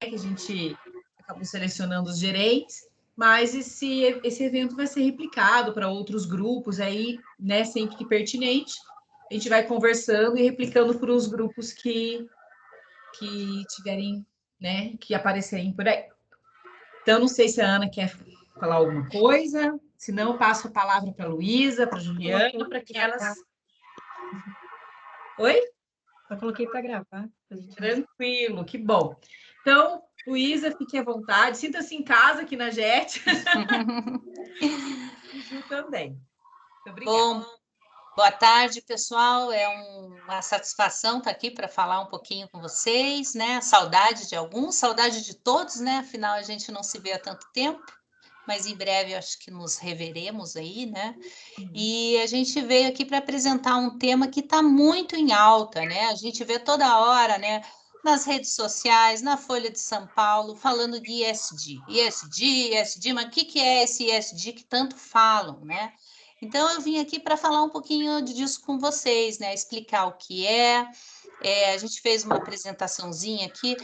que a gente acabou selecionando os gerentes, mas esse evento vai ser replicado para outros grupos aí, né, sempre que pertinente, a gente vai conversando e replicando para os grupos que tiverem, né, que aparecerem por aí. Então, não sei se a Ana quer falar alguma coisa, se não, eu passo a palavra para a Luísa, para a Juliana, para que elas... Oi? Eu coloquei para gravar. Tranquilo, que bom. Então, Luísa, fique à vontade, sinta-se em casa aqui na JET. E Ju também. Muito obrigada. Bom, boa tarde, pessoal. É uma satisfação estar aqui para falar um pouquinho com vocês, né? Saudade de alguns, saudade de todos, né? Afinal, a gente não se vê há tanto tempo, mas em breve acho que nos reveremos aí, né? E a gente veio aqui para apresentar um tema que está muito em alta, né? A gente vê toda hora, né? Nas redes sociais, na Folha de São Paulo, falando de ESG. ESG, mas o que é esse ESG que tanto falam, né? Então, eu vim aqui para falar um pouquinho disso com vocês, né? Explicar o que é. A gente fez uma apresentaçãozinha aqui,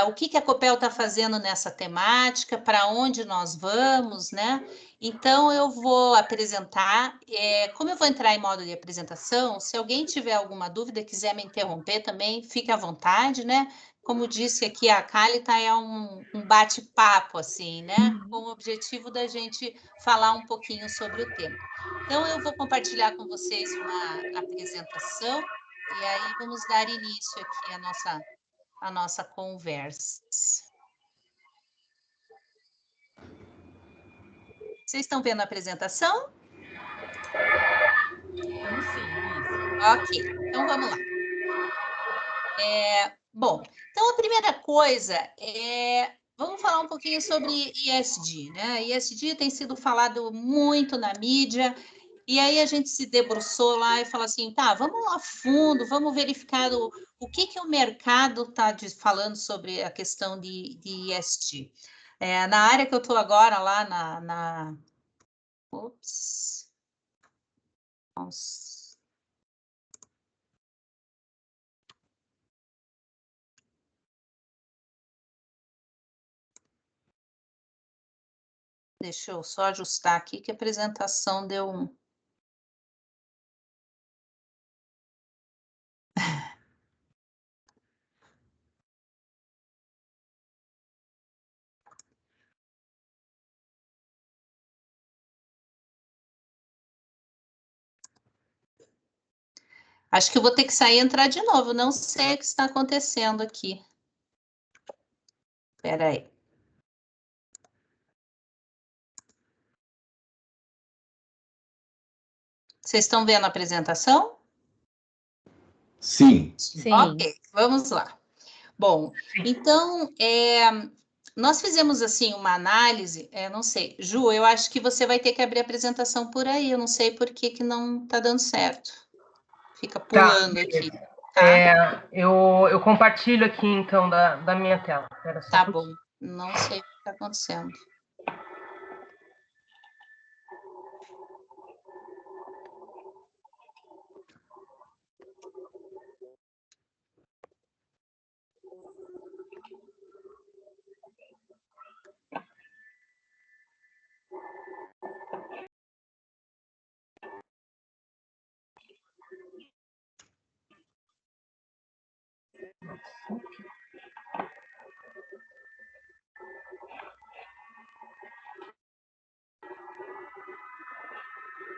o que a Copel está fazendo nessa temática, para onde nós vamos, né? Então, eu vou apresentar, como eu vou entrar em modo de apresentação, se alguém tiver alguma dúvida, quiser me interromper também, fique à vontade, né? Como disse aqui a Cálita, é um bate-papo, assim, né? Com o objetivo da gente falar um pouquinho sobre o tema. Então, eu vou compartilhar com vocês uma apresentação, e aí vamos dar início aqui à nossa conversa. Vocês estão vendo a apresentação? Vamos sim, Luísa. Ok, então vamos lá. Bom, então a primeira coisa vamos falar um pouquinho sobre ESG, né? ESG tem sido falado muito na mídia, e aí a gente se debruçou lá e falou assim, tá, vamos a fundo, vamos verificar o que o mercado está falando sobre a questão de ESG. Na área que eu estou agora, lá Ops. Nossa. Deixa eu só ajustar aqui que a apresentação deu um... Acho que eu vou ter que sair e entrar de novo. Não sei o que está acontecendo aqui. Espera aí. Vocês estão vendo a apresentação? Sim. Sim. Ok, vamos lá. Bom, então, nós fizemos, assim, uma análise, não sei, Ju, eu acho que você vai ter que abrir a apresentação por aí, eu não sei por que não está dando certo. Fica pulando aqui, tá? Eu compartilho aqui, então, da minha tela. Tá bom, não sei o que está acontecendo.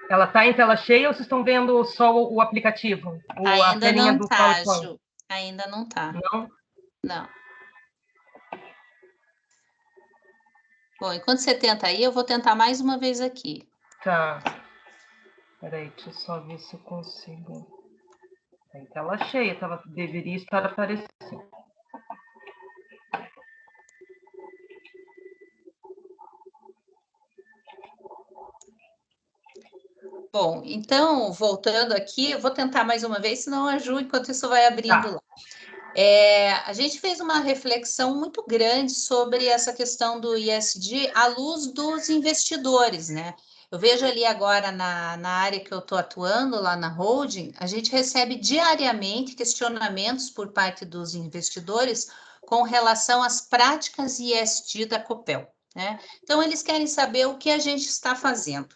Ela está em tela cheia ou vocês estão vendo só o aplicativo? Ainda não está, Ju. Ainda não está. Não? Não. Bom, enquanto você tenta aí, eu vou tentar mais uma vez aqui. Tá. Peraí, deixa eu só ver se eu consigo. Está em tela cheia, deveria estar aparecendo. Bom, então, voltando aqui, eu vou tentar mais uma vez, senão a Ju, enquanto isso vai abrindo lá. A gente fez uma reflexão muito grande sobre essa questão do ESG à luz dos investidores, né? Eu vejo ali agora na área que eu estou atuando, lá na holding, a gente recebe diariamente questionamentos por parte dos investidores com relação às práticas ESG da Copel, né? Então, eles querem saber o que a gente está fazendo.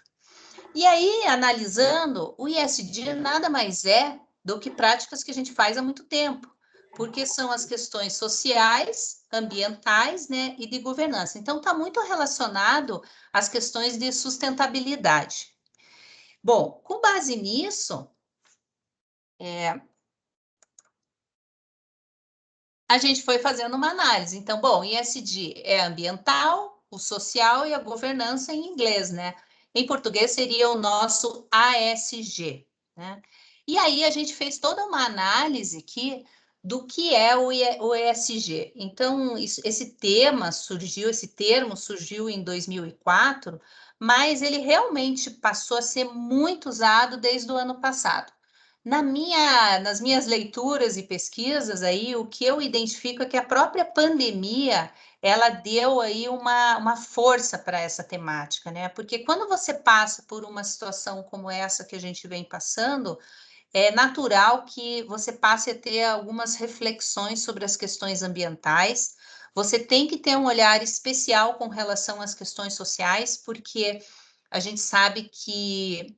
E aí, analisando, o ESG nada mais é do que práticas que a gente faz há muito tempo, porque são as questões sociais, ambientais, né, e de governança. Então, está muito relacionado às questões de sustentabilidade. Bom, com base nisso, a gente foi fazendo uma análise. Então, bom, ESG é ambiental, o social e a governança em inglês, né? Em português seria o nosso ASG, né? E aí a gente fez toda uma análise aqui do que é o ESG. Então, esse termo surgiu em 2004, mas ele realmente passou a ser muito usado desde o ano passado. Nas minhas leituras e pesquisas aí, o que eu identifico é que a própria pandemia, ela deu aí uma força para essa temática, né? Porque quando você passa por uma situação como essa que a gente vem passando, é natural que você passe a ter algumas reflexões sobre as questões ambientais. Você tem que ter um olhar especial com relação às questões sociais, porque a gente sabe que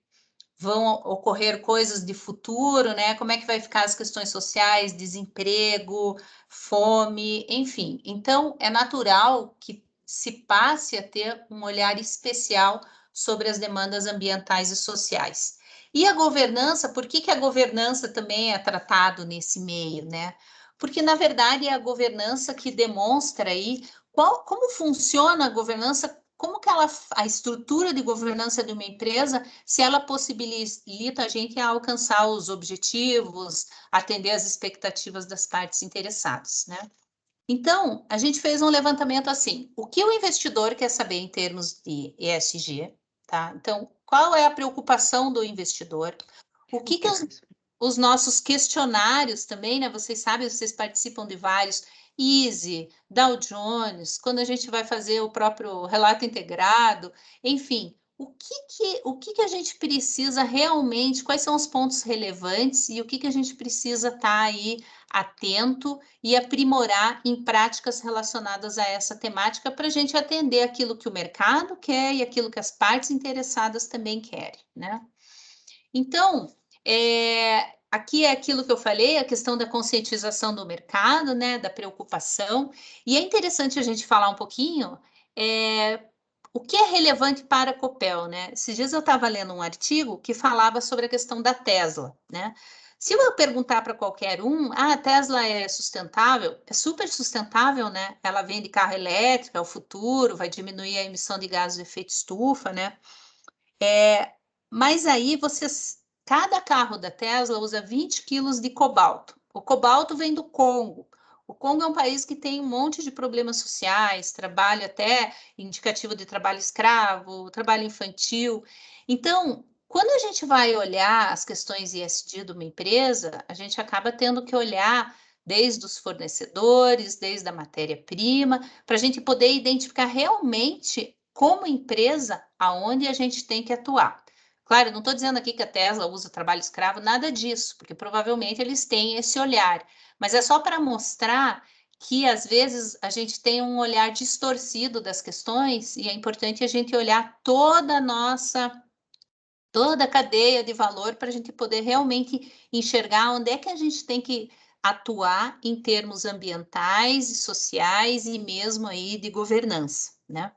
vão ocorrer coisas de futuro, né? Como é que vai ficar as questões sociais, desemprego, fome, enfim. Então, é natural que se passe a ter um olhar especial sobre as demandas ambientais e sociais. E a governança, por que a governança também é tratado nesse meio, né? Porque, na verdade, é a governança que demonstra aí como funciona a governança, como que a estrutura de governança de uma empresa, se ela possibilita a gente a alcançar os objetivos, atender às expectativas das partes interessadas, né? Então, a gente fez um levantamento assim, o que o investidor quer saber em termos de ESG, tá? Então, qual é a preocupação do investidor? O que os nossos questionários também, né? Vocês sabem, vocês participam de vários, Easy, Dow Jones, quando a gente vai fazer o próprio relato integrado, enfim, o que a gente precisa realmente, quais são os pontos relevantes e o que a gente precisa estar aí atento e aprimorar em práticas relacionadas a essa temática para a gente atender aquilo que o mercado quer e aquilo que as partes interessadas também querem, né? Então, aqui é aquilo que eu falei, a questão da conscientização do mercado, né, da preocupação, e é interessante a gente falar um pouquinho o que é relevante para a Copel, né? Esses dias eu estava lendo um artigo que falava sobre a questão da Tesla, né? Se eu perguntar para qualquer um, a Tesla é sustentável? É super sustentável, né? Ela vende carro elétrico, é o futuro, vai diminuir a emissão de gases de efeito estufa, né? Mas aí cada carro da Tesla usa 20 quilos de cobalto. O cobalto vem do Congo. O Congo é um país que tem um monte de problemas sociais, trabalho até indicativo de trabalho escravo, trabalho infantil. Então, quando a gente vai olhar as questões ESG de uma empresa, a gente acaba tendo que olhar desde os fornecedores, desde a matéria-prima, para a gente poder identificar realmente, como empresa, aonde a gente tem que atuar. Claro, não estou dizendo aqui que a Tesla usa trabalho escravo, nada disso, porque provavelmente eles têm esse olhar, mas é só para mostrar que às vezes a gente tem um olhar distorcido das questões e é importante a gente olhar toda a cadeia de valor para a gente poder realmente enxergar onde é que a gente tem que atuar em termos ambientais e sociais e mesmo aí de governança, né?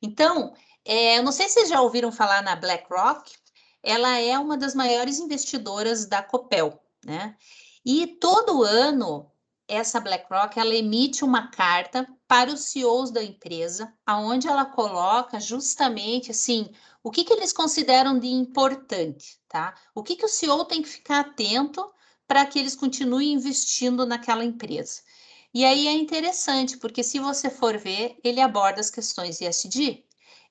Então, eu não sei se vocês já ouviram falar na BlackRock, ela é uma das maiores investidoras da Copel, né? E todo ano, essa BlackRock, ela emite uma carta para os CEOs da empresa, aonde ela coloca justamente, assim, o que eles consideram de importante, tá? O que o CEO tem que ficar atento para que eles continuem investindo naquela empresa. E aí é interessante, porque se você for ver, ele aborda as questões ESG.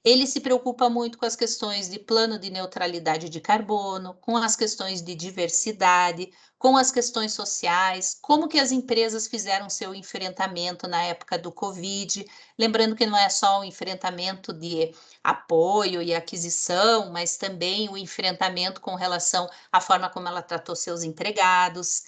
Ele se preocupa muito com as questões de plano de neutralidade de carbono, com as questões de diversidade, com as questões sociais, como que as empresas fizeram seu enfrentamento na época do Covid, lembrando que não é só o enfrentamento de apoio e aquisição, mas também o enfrentamento com relação à forma como ela tratou seus empregados.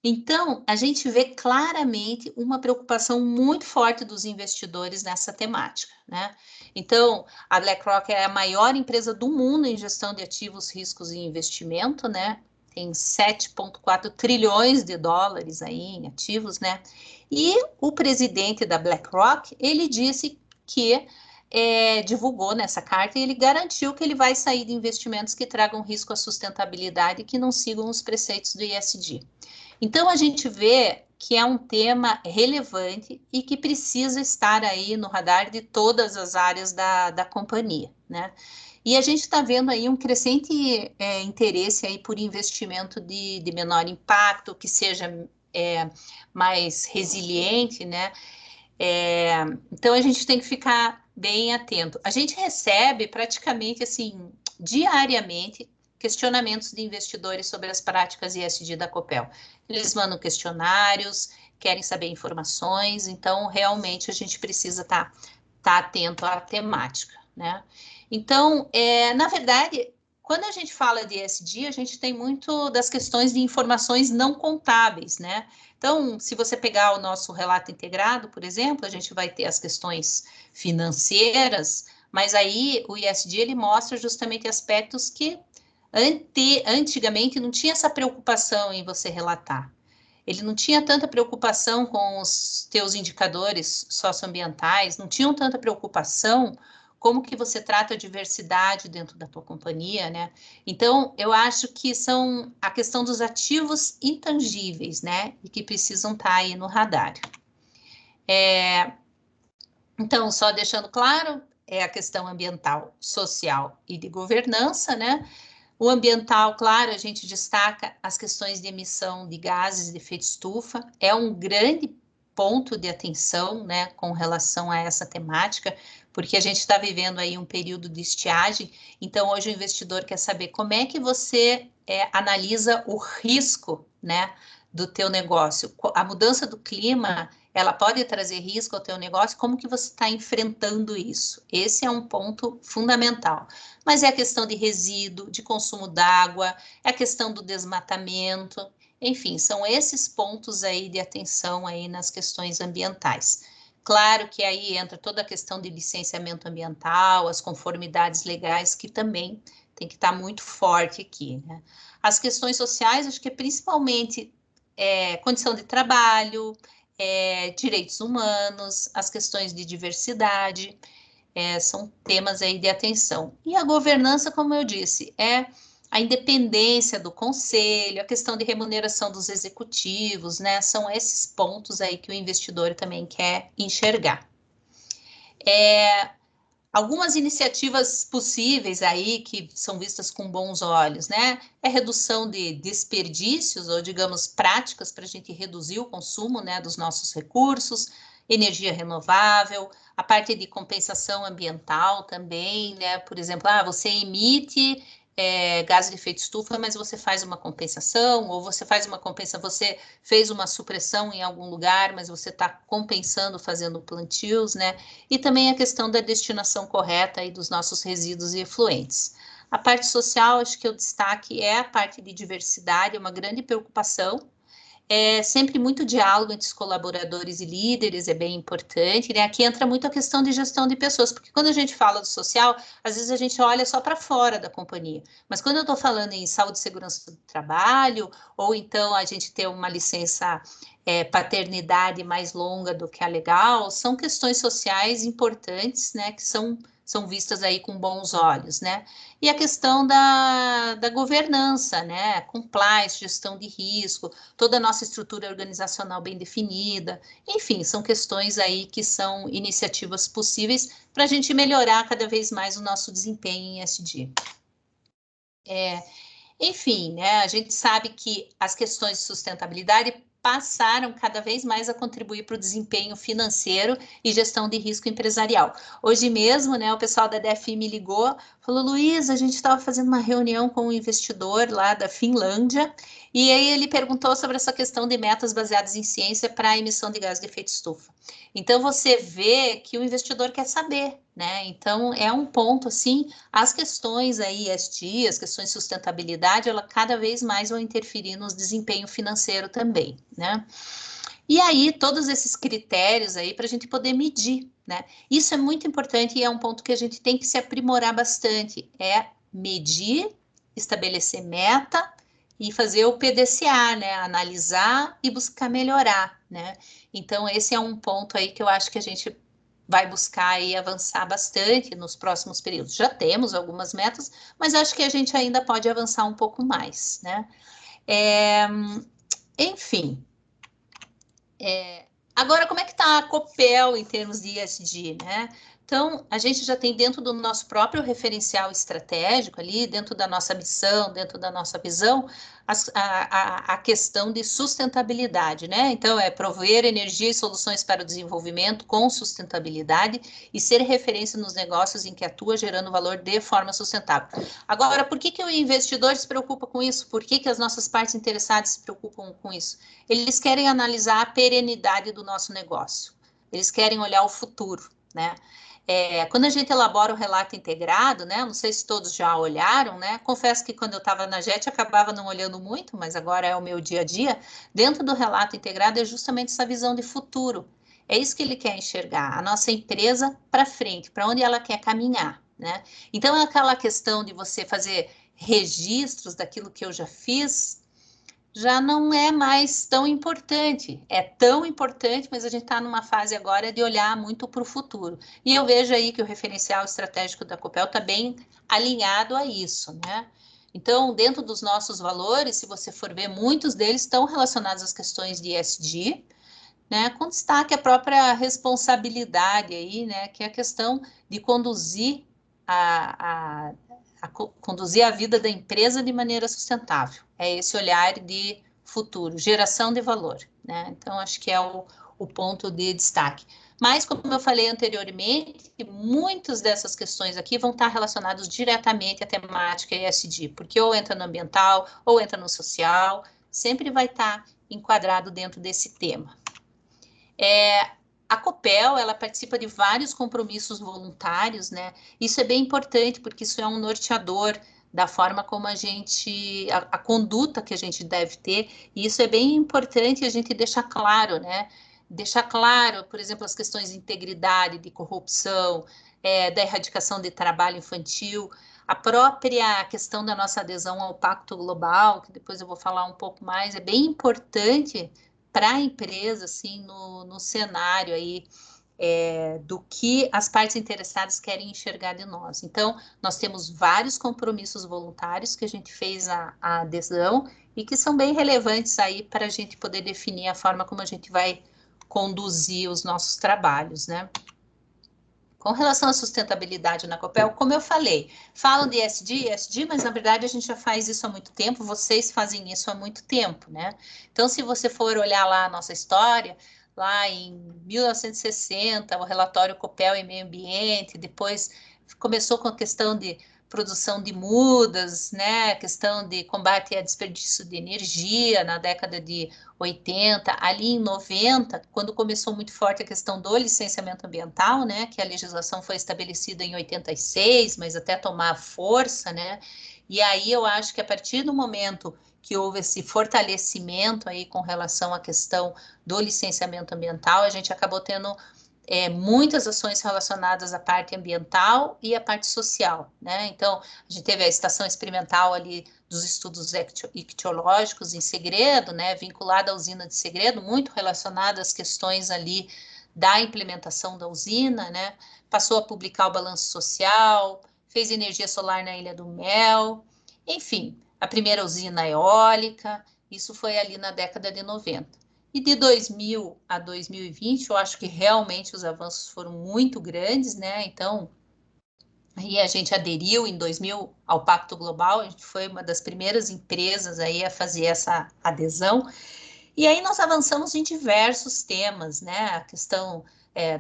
Então, a gente vê claramente uma preocupação muito forte dos investidores nessa temática, né? Então, a BlackRock é a maior empresa do mundo em gestão de ativos, riscos e investimento, né? Tem 7,4 trilhões de dólares aí em ativos, né? E o presidente da BlackRock, ele disse que divulgou nessa carta e ele garantiu que ele vai sair de investimentos que tragam risco à sustentabilidade e que não sigam os preceitos do ESG. Então, a gente vê que é um tema relevante e que precisa estar aí no radar de todas as áreas da companhia, né? E a gente está vendo aí um crescente interesse aí por investimento de menor impacto, que seja mais resiliente, né? Então, a gente tem que ficar bem atento. A gente recebe praticamente, assim, diariamente, questionamentos de investidores sobre as práticas ESG da Copel. Eles mandam questionários, querem saber informações, então, realmente, a gente precisa estar atento à temática, né? Então, na verdade, quando a gente fala de ESG, a gente tem muito das questões de informações não contábeis, né? Então, se você pegar o nosso relato integrado, por exemplo, a gente vai ter as questões financeiras, mas aí o ESG ele mostra justamente aspectos que antigamente não tinha essa preocupação em você relatar. Ele não tinha tanta preocupação com os teus indicadores socioambientais, não tinham tanta preocupação como que você trata a diversidade dentro da tua companhia, né? Então, eu acho que são a questão dos ativos intangíveis, né? E que precisam estar aí no radar. Então, só deixando claro, é a questão ambiental, social e de governança, né? O ambiental, claro, a gente destaca as questões de emissão de gases de efeito estufa, é um grande ponto de atenção, né, com relação a essa temática, porque a gente está vivendo aí um período de estiagem, então hoje o investidor quer saber como é que você analisa o risco, né, do teu negócio. A mudança do clima, ela pode trazer risco ao teu negócio, como que você está enfrentando isso? Esse é um ponto fundamental. Mas é a questão de resíduo, de consumo d'água, é a questão do desmatamento, enfim, são esses pontos aí de atenção aí nas questões ambientais. Claro que aí entra toda a questão de licenciamento ambiental, as conformidades legais, que também tem que estar muito forte aqui, né? As questões sociais, acho que é principalmente condição de trabalho, direitos humanos, as questões de diversidade, são temas aí de atenção. E a governança, como eu disse, é a independência do conselho, a questão de remuneração dos executivos, né? São esses pontos aí que o investidor também quer enxergar. Algumas iniciativas possíveis aí que são vistas com bons olhos, né? É redução de desperdícios, ou digamos, práticas para a gente reduzir o consumo, né, dos nossos recursos, energia renovável, a parte de compensação ambiental também, né? Por exemplo, você emite gás de efeito estufa, mas você faz uma compensação, ou você faz uma compensação, você fez uma supressão em algum lugar, mas você está compensando fazendo plantios, né? E também a questão da destinação correta aí dos nossos resíduos e efluentes. A parte social, acho que o destaque é a parte de diversidade, é uma grande preocupação. É sempre muito diálogo entre os colaboradores e líderes, é bem importante, né? Aqui entra muito a questão de gestão de pessoas, porque quando a gente fala do social, às vezes a gente olha só para fora da companhia, mas quando eu estou falando em saúde e segurança do trabalho, ou então a gente ter uma licença paternidade mais longa do que a legal, são questões sociais importantes, né, que são vistas aí com bons olhos, né? E a questão da governança, né? Compliance, gestão de risco, toda a nossa estrutura organizacional bem definida, enfim, são questões aí que são iniciativas possíveis para a gente melhorar cada vez mais o nosso desempenho em ESG. Enfim, né, a gente sabe que as questões de sustentabilidade passaram cada vez mais a contribuir para o desempenho financeiro e gestão de risco empresarial. Hoje mesmo, né, o pessoal da DFI me ligou, falou, Luiz, a gente estava fazendo uma reunião com um investidor lá da Finlândia, e aí ele perguntou sobre essa questão de metas baseadas em ciência para a emissão de gás de efeito estufa. Então, você vê que o investidor quer saber, né? Então, é um ponto, assim, as questões aí, ESG, as questões de sustentabilidade, ela cada vez mais vão interferir no desempenho financeiro também, né? E aí, todos esses critérios aí para a gente poder medir, né? Isso é muito importante e é um ponto que a gente tem que se aprimorar bastante, é medir, estabelecer meta e fazer o PDCA, né? Analisar e buscar melhorar, né? Então, esse é um ponto aí que eu acho que a gente vai buscar e avançar bastante nos próximos períodos. Já temos algumas metas, mas acho que a gente ainda pode avançar um pouco mais, né? Enfim, agora como é que está a Copel em termos de ESG, né? Então, a gente já tem dentro do nosso próprio referencial estratégico ali, dentro da nossa missão, dentro da nossa visão, a questão de sustentabilidade, né? Então, é prover energia e soluções para o desenvolvimento com sustentabilidade e ser referência nos negócios em que atua, gerando valor de forma sustentável. Agora, por que o investidor se preocupa com isso? Por que as nossas partes interessadas se preocupam com isso? Eles querem analisar a perenidade do nosso negócio. Eles querem olhar o futuro, né? Quando a gente elabora o relato integrado, né? Não sei se todos já olharam, né? Confesso que quando eu estava na JET acabava não olhando muito, mas agora é o meu dia a dia. Dentro do relato integrado é justamente essa visão de futuro. É isso que ele quer enxergar, a nossa empresa para frente, para onde ela quer caminhar, né? Então é aquela questão de você fazer registros daquilo que eu já fiz, já não é mais tão importante. É tão importante, mas a gente está numa fase agora de olhar muito para o futuro. E eu vejo aí que o referencial estratégico da Copel está bem alinhado a isso, né? Então, dentro dos nossos valores, se você for ver, muitos deles estão relacionados às questões de ESG, né? Com destaque a própria responsabilidade aí, né? Que é a questão de conduzir conduzir a vida da empresa de maneira sustentável. É esse olhar de futuro, geração de valor, né? Então, acho que é o ponto de destaque. Mas, como eu falei anteriormente, muitas dessas questões aqui vão estar relacionadas diretamente à temática ESG, porque ou entra no ambiental, ou entra no social, sempre vai estar enquadrado dentro desse tema. A Copel, ela participa de vários compromissos voluntários, né? Isso é bem importante, porque isso é um norteador da forma como a conduta que a gente deve ter, e isso é bem importante a gente deixar claro, né? Deixar claro, por exemplo, as questões de integridade, de corrupção, da erradicação de trabalho infantil, a própria questão da nossa adesão ao Pacto Global, que depois eu vou falar um pouco mais, é bem importante para a empresa, assim, no cenário aí do que as partes interessadas querem enxergar de nós. Então, nós temos vários compromissos voluntários que a gente fez a adesão e que são bem relevantes aí para a gente poder definir a forma como a gente vai conduzir os nossos trabalhos, né? Com relação à sustentabilidade na Copel, como eu falei, falam de ESG, mas na verdade a gente já faz isso há muito tempo, vocês fazem isso há muito tempo, né? Então, se você for olhar lá a nossa história, lá em 1960, o relatório Copel e Meio Ambiente, depois começou com a questão de produção de mudas, né? A questão de combate a desperdício de energia na década de 80, ali em 90, quando começou muito forte a questão do licenciamento ambiental, né, que a legislação foi estabelecida em 86, mas até tomar força, né, e aí eu acho que a partir do momento que houve esse fortalecimento aí com relação à questão do licenciamento ambiental, a gente acabou tendo muitas ações relacionadas à parte ambiental e à parte social, né? Então, a gente teve a estação experimental ali dos estudos ictiológicos em Segredo, né? Vinculada à usina de Segredo, muito relacionada às questões ali da implementação da usina, né? Passou a publicar o balanço social, fez energia solar na Ilha do Mel, enfim, a primeira usina eólica, isso foi ali na década de 90. E de 2000 a 2020, eu acho que realmente os avanços foram muito grandes, né? Então, aí a gente aderiu em 2000 ao Pacto Global, a gente foi uma das primeiras empresas aí a fazer essa adesão. E aí nós avançamos em diversos temas, né? A questão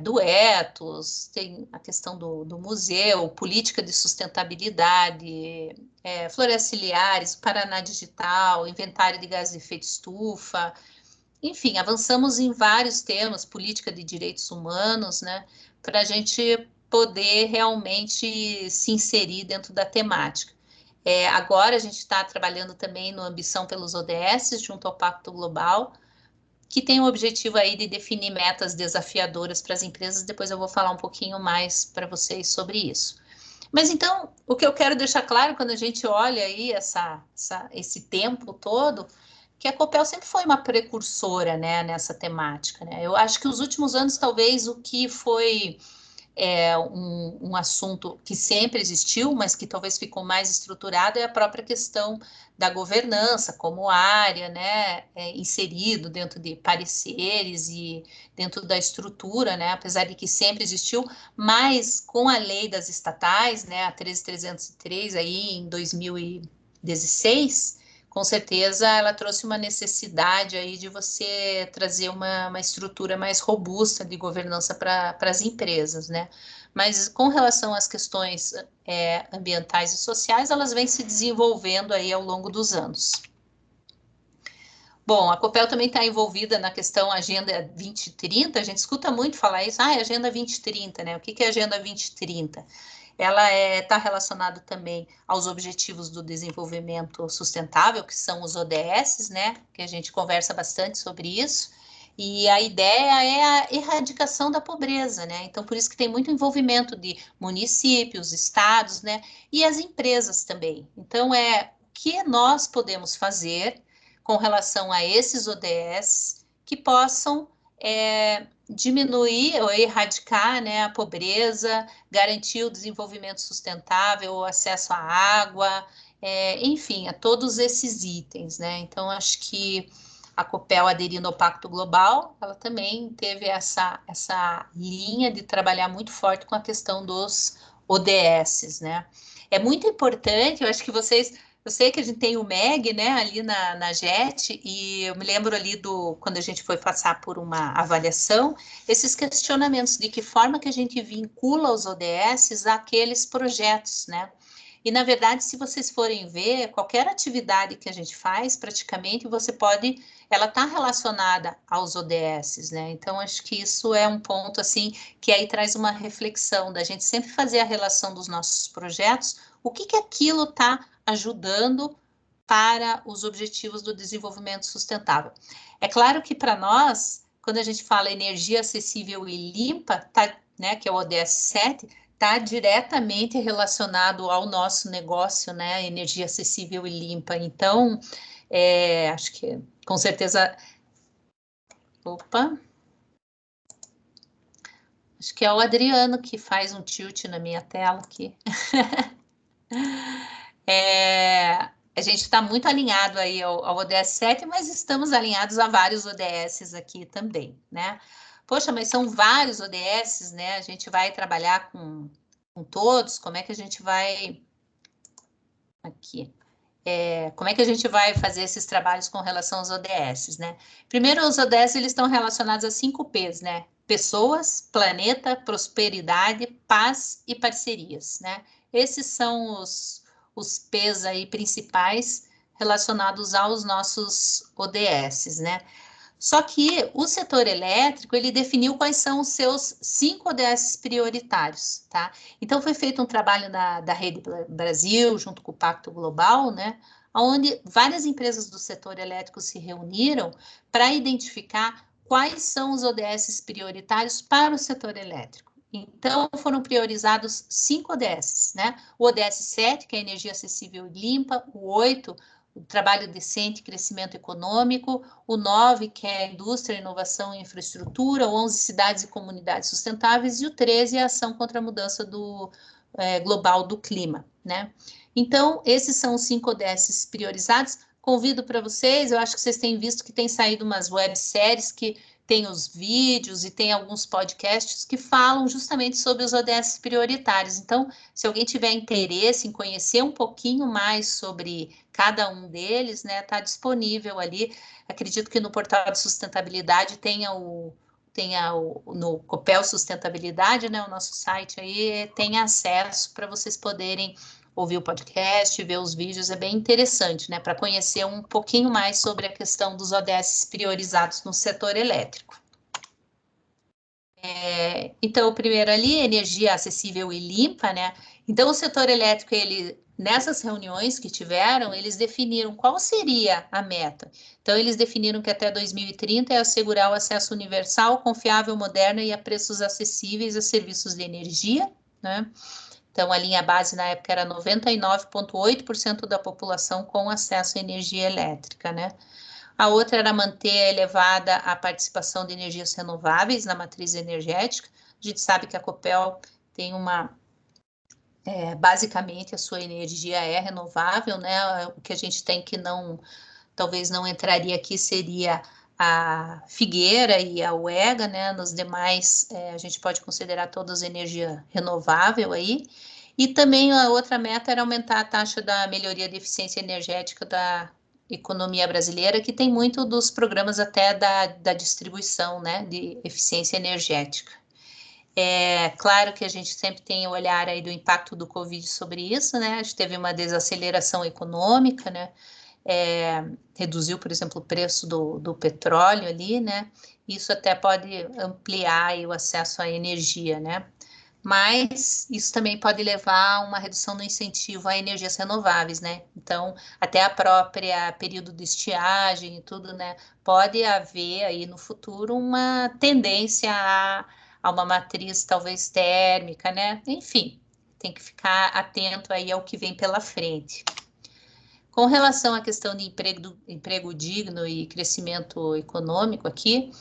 do ethos, tem a questão do museu, política de sustentabilidade, florestas ciliares, Paraná Digital, inventário de gases de efeito estufa, enfim, avançamos em vários temas, política de direitos humanos, né? Para a gente poder realmente se inserir dentro da temática. Agora a gente está trabalhando também no Ambição pelos ODS, junto ao Pacto Global, que tem o objetivo aí de definir metas desafiadoras para as empresas. Depois eu vou falar um pouquinho mais para vocês sobre isso. Mas então, o que eu quero deixar claro quando a gente olha aí esse tempo todo, que a Copel sempre foi uma precursora, né, nessa temática, né? Eu acho que os últimos anos, talvez, o que foi um assunto que sempre existiu, mas que talvez ficou mais estruturado, é a própria questão da governança como área, né, inserido dentro de pareceres e dentro da estrutura, né, apesar de que sempre existiu, mas com a lei das estatais, né, a 13.303 aí em 2016, com certeza ela trouxe uma necessidade aí de você trazer uma estrutura mais robusta de governança para as empresas, né? Mas com relação às questões ambientais e sociais, elas vêm se desenvolvendo aí ao longo dos anos. Bom, a Copel também está envolvida na questão Agenda 2030, a gente escuta muito falar isso, Agenda 2030, né? O que é Agenda 2030? Ela está relacionada também aos Objetivos do Desenvolvimento Sustentável, que são os ODS, né? Que a gente conversa bastante sobre isso. E a ideia é a erradicação da pobreza, né? Então, por isso que tem muito envolvimento de municípios, estados, né? E as empresas também. Então, o que nós podemos fazer com relação a esses ODS que possam diminuir ou erradicar, né, a pobreza, garantir o desenvolvimento sustentável, o acesso à água, enfim, a todos esses itens, né? Então, acho que a Copel, aderindo ao Pacto Global, ela também teve essa linha de trabalhar muito forte com a questão dos ODS, né? É muito importante, eu acho que eu sei que a gente tem o MEG, né, ali na JET, e eu me lembro ali quando a gente foi passar por uma avaliação, esses questionamentos de que forma que a gente vincula os ODS àqueles projetos, né? E, na verdade, se vocês forem ver, qualquer atividade que a gente faz, praticamente, ela está relacionada aos ODS, né? Então, acho que isso é um ponto, assim, que aí traz uma reflexão da gente sempre fazer a relação dos nossos projetos, o que aquilo está ajudando para os objetivos do desenvolvimento sustentável. É claro que para nós, quando a gente fala energia acessível e limpa, né, que é o ODS 7, está diretamente relacionado ao nosso negócio, né, energia acessível e limpa. Então, acho que com certeza... Opa! Acho que é o Adriano que faz um tilt na minha tela aqui. A gente está muito alinhado aí ao ODS 7, mas estamos alinhados a vários ODS aqui também, né? Poxa, mas são vários ODS, né? A gente vai trabalhar com todos, como é que a gente vai... Aqui. Como é que a gente vai fazer esses trabalhos com relação aos ODS, né? Primeiro, os ODS, eles estão relacionados a 5 P's, né? Pessoas, planeta, prosperidade, paz e parcerias, né? Esses são os P's aí principais relacionados aos nossos ODS, né? Só que o setor elétrico, ele definiu quais são os seus 5 ODS prioritários, tá? Então, foi feito um trabalho da Rede Brasil, junto com o Pacto Global, né? Onde várias empresas do setor elétrico se reuniram para identificar quais são os ODS prioritários para o setor elétrico. Então, foram priorizados 5 ODS, né? O ODS 7, que é energia acessível e limpa, o 8, o trabalho decente e crescimento econômico, o 9, que é indústria, inovação e infraestrutura, o 11, cidades e comunidades sustentáveis, e o 13, a ação contra a mudança global do clima, né? Então, esses são os 5 ODS priorizados. Convido para vocês, eu acho que vocês têm visto que tem saído umas webséries que tem os vídeos e tem alguns podcasts que falam justamente sobre os ODS prioritários. Então, se alguém tiver interesse em conhecer um pouquinho mais sobre cada um deles, né, está disponível ali. Acredito que no portal de sustentabilidade tenha no Copel Sustentabilidade, né, o nosso site aí, tem acesso para vocês poderem ouvir o podcast, ver os vídeos, é bem interessante, né, para conhecer um pouquinho mais sobre a questão dos ODS priorizados no setor elétrico. Então, o primeiro ali, energia acessível e limpa, né? Então, o setor elétrico, nessas reuniões que tiveram, eles definiram qual seria a meta. Então, eles definiram que até 2030 é assegurar o acesso universal, confiável, moderno e a preços acessíveis a serviços de energia, né? Então, a linha base na época era 99,8% da população com acesso à energia elétrica, né? A outra era manter elevada a participação de energias renováveis na matriz energética. A gente sabe que a Copel tem basicamente a sua energia é renovável, né? O que a gente tem que talvez não entraria aqui seria a Figueira e a UEGA, né? Nos demais, a gente pode considerar todas energia renovável aí. E também a outra meta era aumentar a taxa da melhoria de eficiência energética da economia brasileira, que tem muito dos programas até da distribuição, né, de eficiência energética. É claro que a gente sempre tem o olhar aí do impacto do Covid sobre isso, né, a gente teve uma desaceleração econômica, né, reduziu, por exemplo, o preço do petróleo ali, né, isso até pode ampliar aí o acesso à energia, né, mas isso também pode levar a uma redução no incentivo a energias renováveis, né? Então, até a própria período de estiagem e tudo, né? Pode haver aí no futuro uma tendência a uma matriz talvez térmica, né? Enfim, tem que ficar atento aí ao que vem pela frente. Com relação à questão de emprego digno e crescimento econômico aqui,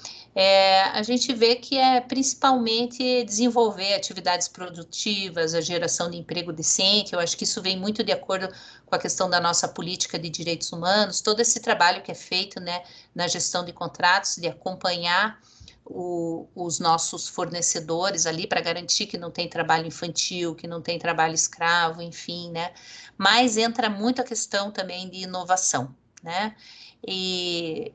a gente vê que é principalmente desenvolver atividades produtivas, a geração de emprego decente. Eu acho que isso vem muito de acordo com a questão da nossa política de direitos humanos, todo esse trabalho que é feito, né, na gestão de contratos, de acompanhar os nossos fornecedores ali para garantir que não tem trabalho infantil, que não tem trabalho escravo, enfim, né? Mas entra muito a questão também de inovação, né?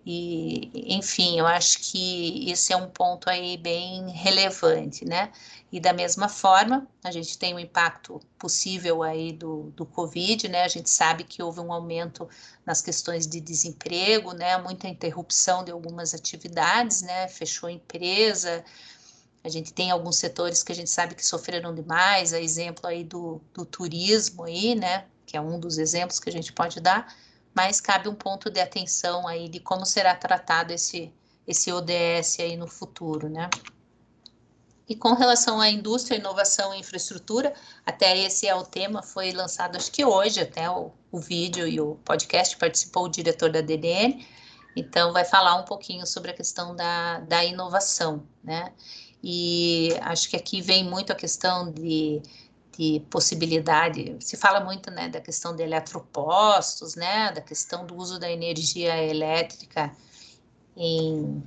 Enfim, eu acho que esse é um ponto aí bem relevante, né? E da mesma forma, a gente tem um impacto possível aí do Covid, né? A gente sabe que houve um aumento nas questões de desemprego, né? Muita interrupção de algumas atividades, né? Fechou a empresa. A gente tem alguns setores que a gente sabe que sofreram demais, a exemplo aí do turismo aí, né? Que é um dos exemplos que a gente pode dar, mas cabe um ponto de atenção aí de como será tratado esse ODS aí no futuro, né? E com relação à indústria, inovação e infraestrutura, até esse é o tema, foi lançado acho que hoje, até o vídeo e o podcast, participou o diretor da DDN, então vai falar um pouquinho sobre a questão da inovação, né? E acho que aqui vem muito a questão de possibilidade, se fala muito, né, da questão de eletropostos, né, da questão do uso da energia elétrica em...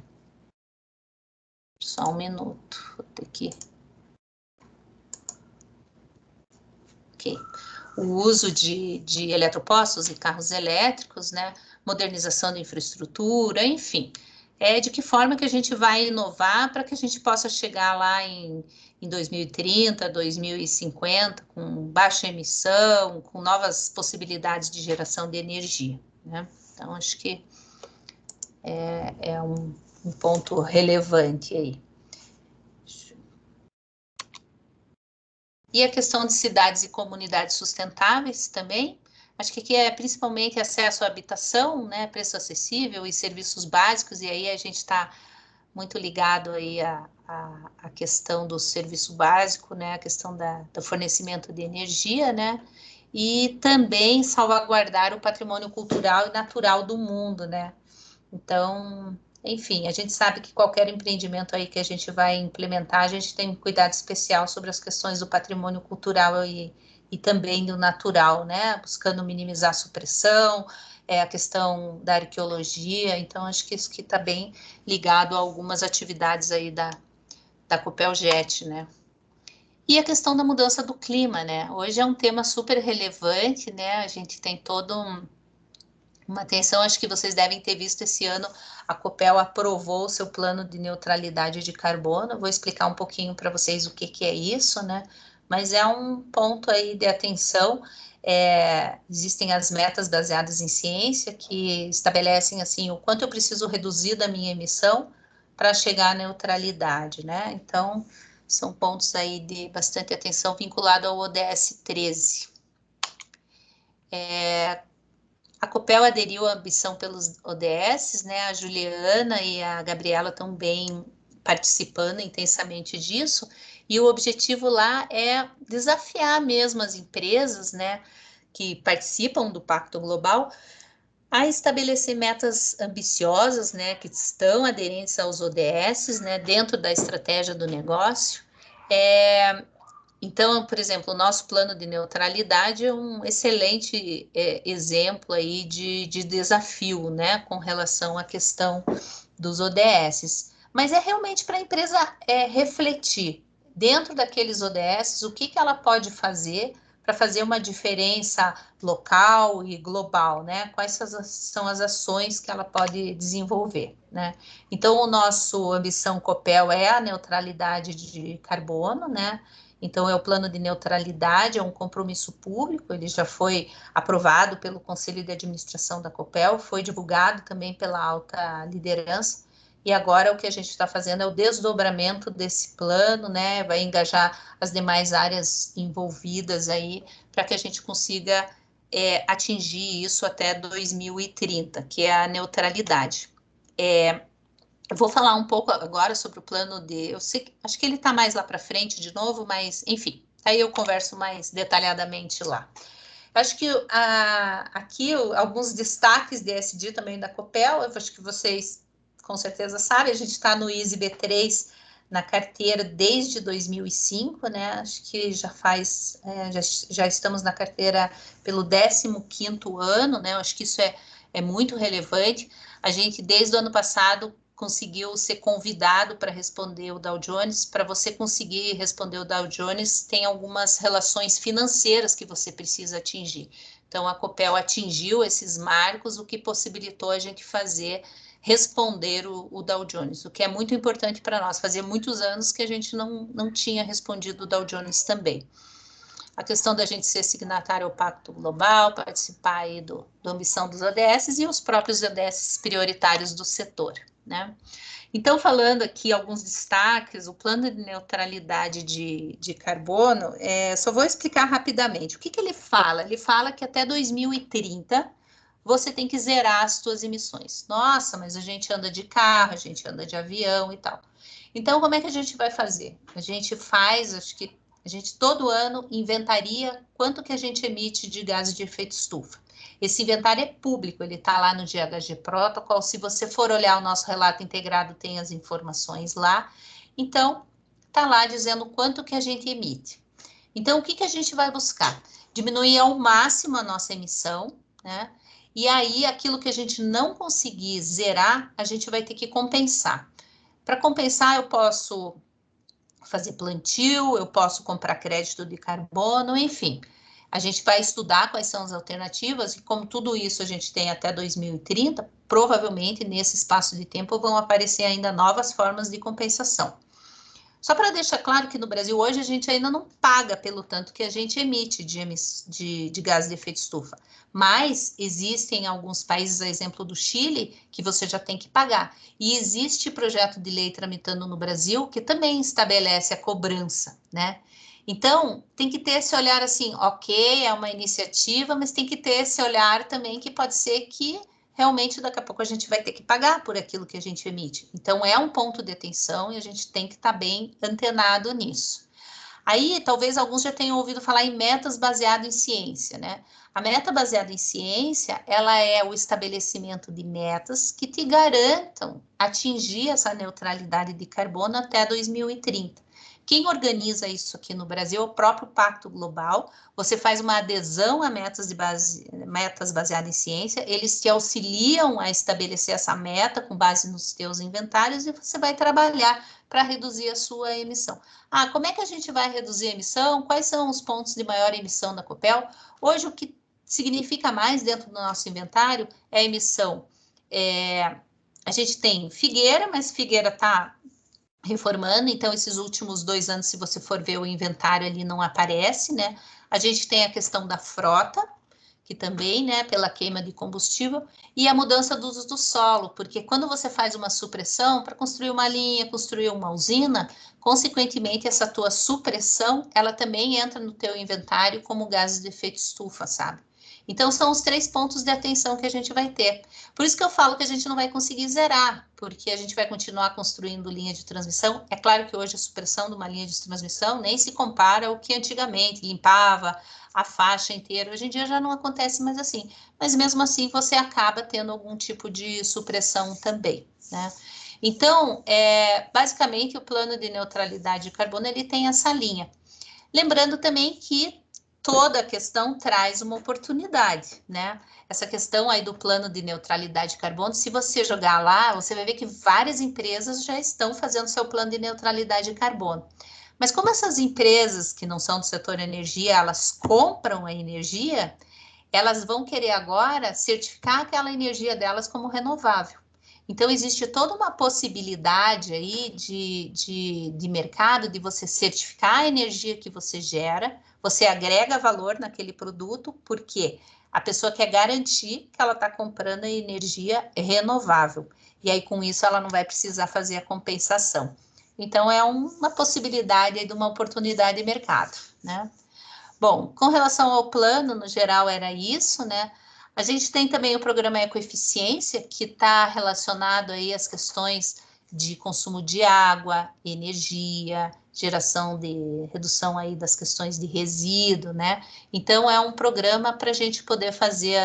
Só um minuto, vou ter que... Ok. O uso de eletropostos e carros elétricos, né, modernização da infraestrutura, enfim. De que forma que a gente vai inovar para que a gente possa chegar lá em 2030, 2050, com baixa emissão, com novas possibilidades de geração de energia, né? Então, acho que é um ponto relevante aí. E a questão de cidades e comunidades sustentáveis também, acho que aqui é principalmente acesso à habitação, né, preço acessível e serviços básicos, e aí a gente está muito ligado aí à questão do serviço básico, né, a questão do fornecimento de energia, né, e também salvaguardar o patrimônio cultural e natural do mundo, né. Então, enfim, a gente sabe que qualquer empreendimento aí que a gente vai implementar, a gente tem um cuidado especial sobre as questões do patrimônio cultural e também do natural, né? Buscando minimizar a supressão, a questão da arqueologia, então acho que isso que está bem ligado a algumas atividades aí da Copeljet, né? E a questão da mudança do clima, né? Hoje é um tema super relevante, né? A gente tem todo uma atenção, acho que vocês devem ter visto esse ano, a Copel aprovou o seu plano de neutralidade de carbono. Vou explicar um pouquinho para vocês o que é isso, né? Mas é um ponto aí de atenção. Existem as metas baseadas em ciência que estabelecem assim o quanto eu preciso reduzir da minha emissão para chegar à neutralidade, né? Então, são pontos aí de bastante atenção vinculado ao ODS 13. A Copel aderiu à ambição pelos ODS, né? A Juliana e a Gabriela estão bem participando intensamente disso, e o objetivo lá é desafiar mesmo as empresas, né, que participam do Pacto Global a estabelecer metas ambiciosas, né, que estão aderentes aos ODS, né, dentro da estratégia do negócio. Então, por exemplo, o nosso plano de neutralidade é um excelente exemplo aí de desafio, né, com relação à questão dos ODS. Mas é realmente para a empresa refletir dentro daqueles ODS o que ela pode fazer para fazer uma diferença local e global, né? Quais são as ações que ela pode desenvolver, né? Então, o nosso ambição Copel é a neutralidade de carbono, né? Então, é o plano de neutralidade, é um compromisso público, ele já foi aprovado pelo Conselho de Administração da Copel, foi divulgado também pela alta liderança, e agora o que a gente está fazendo é o desdobramento desse plano, né? Vai engajar as demais áreas envolvidas aí, para que a gente consiga atingir isso até 2030, que é a neutralidade. Eu vou falar um pouco agora sobre o plano eu sei, acho que ele está mais lá para frente de novo, mas enfim, aí eu converso mais detalhadamente lá. Acho que aqui alguns destaques de ESG também da Copel, eu acho que vocês com certeza sabem, a gente está no ISE B3 na carteira desde 2005, né? Acho que já faz, já estamos na carteira pelo 15º ano, né? Acho que isso é muito relevante. A gente, desde o ano passado, conseguiu ser convidado para responder o Dow Jones. Para você conseguir responder o Dow Jones, tem algumas relações financeiras que você precisa atingir. Então, a Copel atingiu esses marcos, o que possibilitou a gente responder o Dow Jones, o que é muito importante para nós. Fazia muitos anos que a gente não tinha respondido o Dow Jones também. A questão da gente ser signatário ao Pacto Global, participar aí do ambição dos ODS e os próprios ODS prioritários do setor, né? Então, falando aqui alguns destaques, o plano de neutralidade de carbono, só vou explicar rapidamente. O que ele fala? Ele fala que até 2030 você tem que zerar as suas emissões. Nossa, mas a gente anda de carro, a gente anda de avião e tal. Então, como é que a gente vai fazer? A gente faz, acho que a gente todo ano inventaria quanto que a gente emite de gases de efeito estufa. Esse inventário é público, ele está lá no GHG Protocol. Se você for olhar o nosso relato integrado, tem as informações lá. Então, está lá dizendo quanto que a gente emite. Então, o que a gente vai buscar? Diminuir ao máximo a nossa emissão, né? E aí, aquilo que a gente não conseguir zerar, a gente vai ter que compensar. Para compensar, eu posso fazer plantio, eu posso comprar crédito de carbono, enfim. A gente vai estudar quais são as alternativas e como tudo isso a gente tem até 2030, provavelmente nesse espaço de tempo vão aparecer ainda novas formas de compensação. Só para deixar claro que no Brasil hoje a gente ainda não paga pelo tanto que a gente emite de gás de efeito estufa. Mas existem alguns países, a exemplo do Chile, que você já tem que pagar. E existe projeto de lei tramitando no Brasil que também estabelece a cobrança, né? Então, tem que ter esse olhar assim, ok, é uma iniciativa, mas tem que ter esse olhar também que pode ser que realmente daqui a pouco a gente vai ter que pagar por aquilo que a gente emite. Então, é um ponto de atenção e a gente tem que estar bem antenado nisso. Aí, talvez alguns já tenham ouvido falar em metas baseadas em ciência, né? A meta baseada em ciência, ela é o estabelecimento de metas que te garantam atingir essa neutralidade de carbono até 2030. Quem organiza isso aqui no Brasil é o próprio Pacto Global. Você faz uma adesão a metas baseadas em ciência, eles te auxiliam a estabelecer essa meta com base nos teus inventários e você vai trabalhar para reduzir a sua emissão. Ah, como é que a gente vai reduzir a emissão? Quais são os pontos de maior emissão da Copel? Hoje, o que significa mais dentro do nosso inventário é a emissão. A gente tem Figueira, mas Figueira está reformando, então esses últimos 2 anos, se você for ver o inventário ali, não aparece, né? A gente tem a questão da frota, que também, né, pela queima de combustível, e a mudança do uso do solo, porque quando você faz uma supressão, para construir uma linha, construir uma usina, consequentemente, essa tua supressão, ela também entra no teu inventário como gases de efeito estufa, sabe? Então, são os 3 pontos de atenção que a gente vai ter. Por isso que eu falo que a gente não vai conseguir zerar, porque a gente vai continuar construindo linha de transmissão. É claro que hoje a supressão de uma linha de transmissão nem se compara ao que antigamente limpava a faixa inteira. Hoje em dia já não acontece mais assim. Mas mesmo assim, você acaba tendo algum tipo de supressão também, né? Então, basicamente, o plano de neutralidade de carbono, ele tem essa linha. Lembrando também que toda a questão traz uma oportunidade, né? Essa questão aí do plano de neutralidade de carbono, se você jogar lá, você vai ver que várias empresas já estão fazendo seu plano de neutralidade de carbono. Mas como essas empresas que não são do setor energia, elas compram a energia, elas vão querer agora certificar aquela energia delas como renovável. Então, existe toda uma possibilidade aí de mercado, de você certificar a energia que você gera, você agrega valor naquele produto, porque a pessoa quer garantir que ela está comprando a energia renovável. E aí, com isso, ela não vai precisar fazer a compensação. Então, é uma possibilidade de uma oportunidade de mercado, né? Bom, com relação ao plano, no geral, era isso, né? A gente tem também o programa Ecoeficiência, que está relacionado aí às questões de consumo de água, energia, geração de redução aí das questões de resíduo, né? Então, é um programa para a gente poder fazer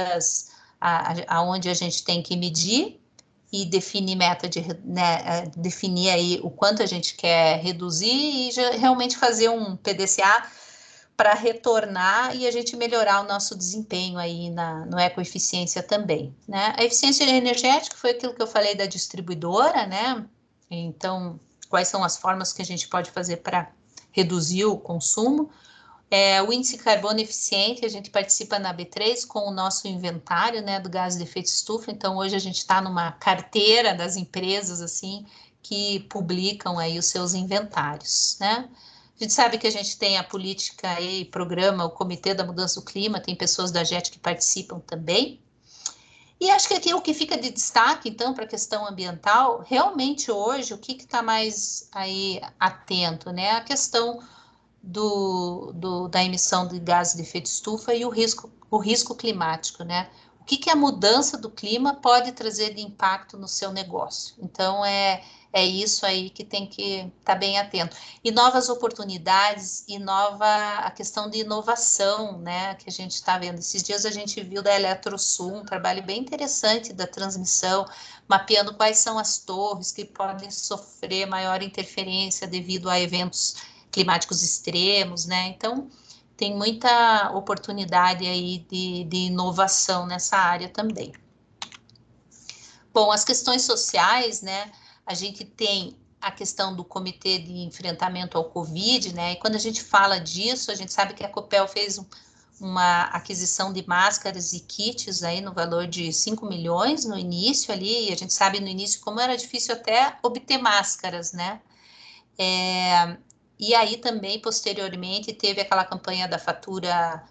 aonde a gente tem que medir e definir meta né, definir aí o quanto a gente quer reduzir e realmente fazer um PDCA para retornar e a gente melhorar o nosso desempenho aí no ecoeficiência também, né? A eficiência energética foi aquilo que eu falei da distribuidora, né? Então, quais são as formas que a gente pode fazer para reduzir o consumo? O índice carbono eficiente, a gente participa na B3 com o nosso inventário, né, do gás de efeito estufa. Então, hoje a gente está numa carteira das empresas, assim, que publicam aí os seus inventários, né? A gente sabe que a gente tem a política e programa, o Comitê da Mudança do Clima, tem pessoas da JET que participam também. E acho que aqui o que fica de destaque, então, para a questão ambiental, realmente hoje, o que está mais aí atento, né? A questão da emissão de gases de efeito estufa e o risco climático, né? O que a mudança do clima pode trazer de impacto no seu negócio? Então, é isso aí que tem que estar bem atento. E novas oportunidades e a questão de inovação, né, que a gente está vendo. Esses dias a gente viu da Eletrosul um trabalho bem interessante da transmissão, mapeando quais são as torres que podem sofrer maior interferência devido a eventos climáticos extremos, né? Então, tem muita oportunidade aí de inovação nessa área também. Bom, as questões sociais, né? A gente tem a questão do Comitê de Enfrentamento ao Covid, né? E quando a gente fala disso, a gente sabe que a Copel fez uma aquisição de máscaras e kits aí no valor de 5 milhões no início ali, e a gente sabe no início como era difícil até obter máscaras, né? E aí também, posteriormente, teve aquela campanha da fatura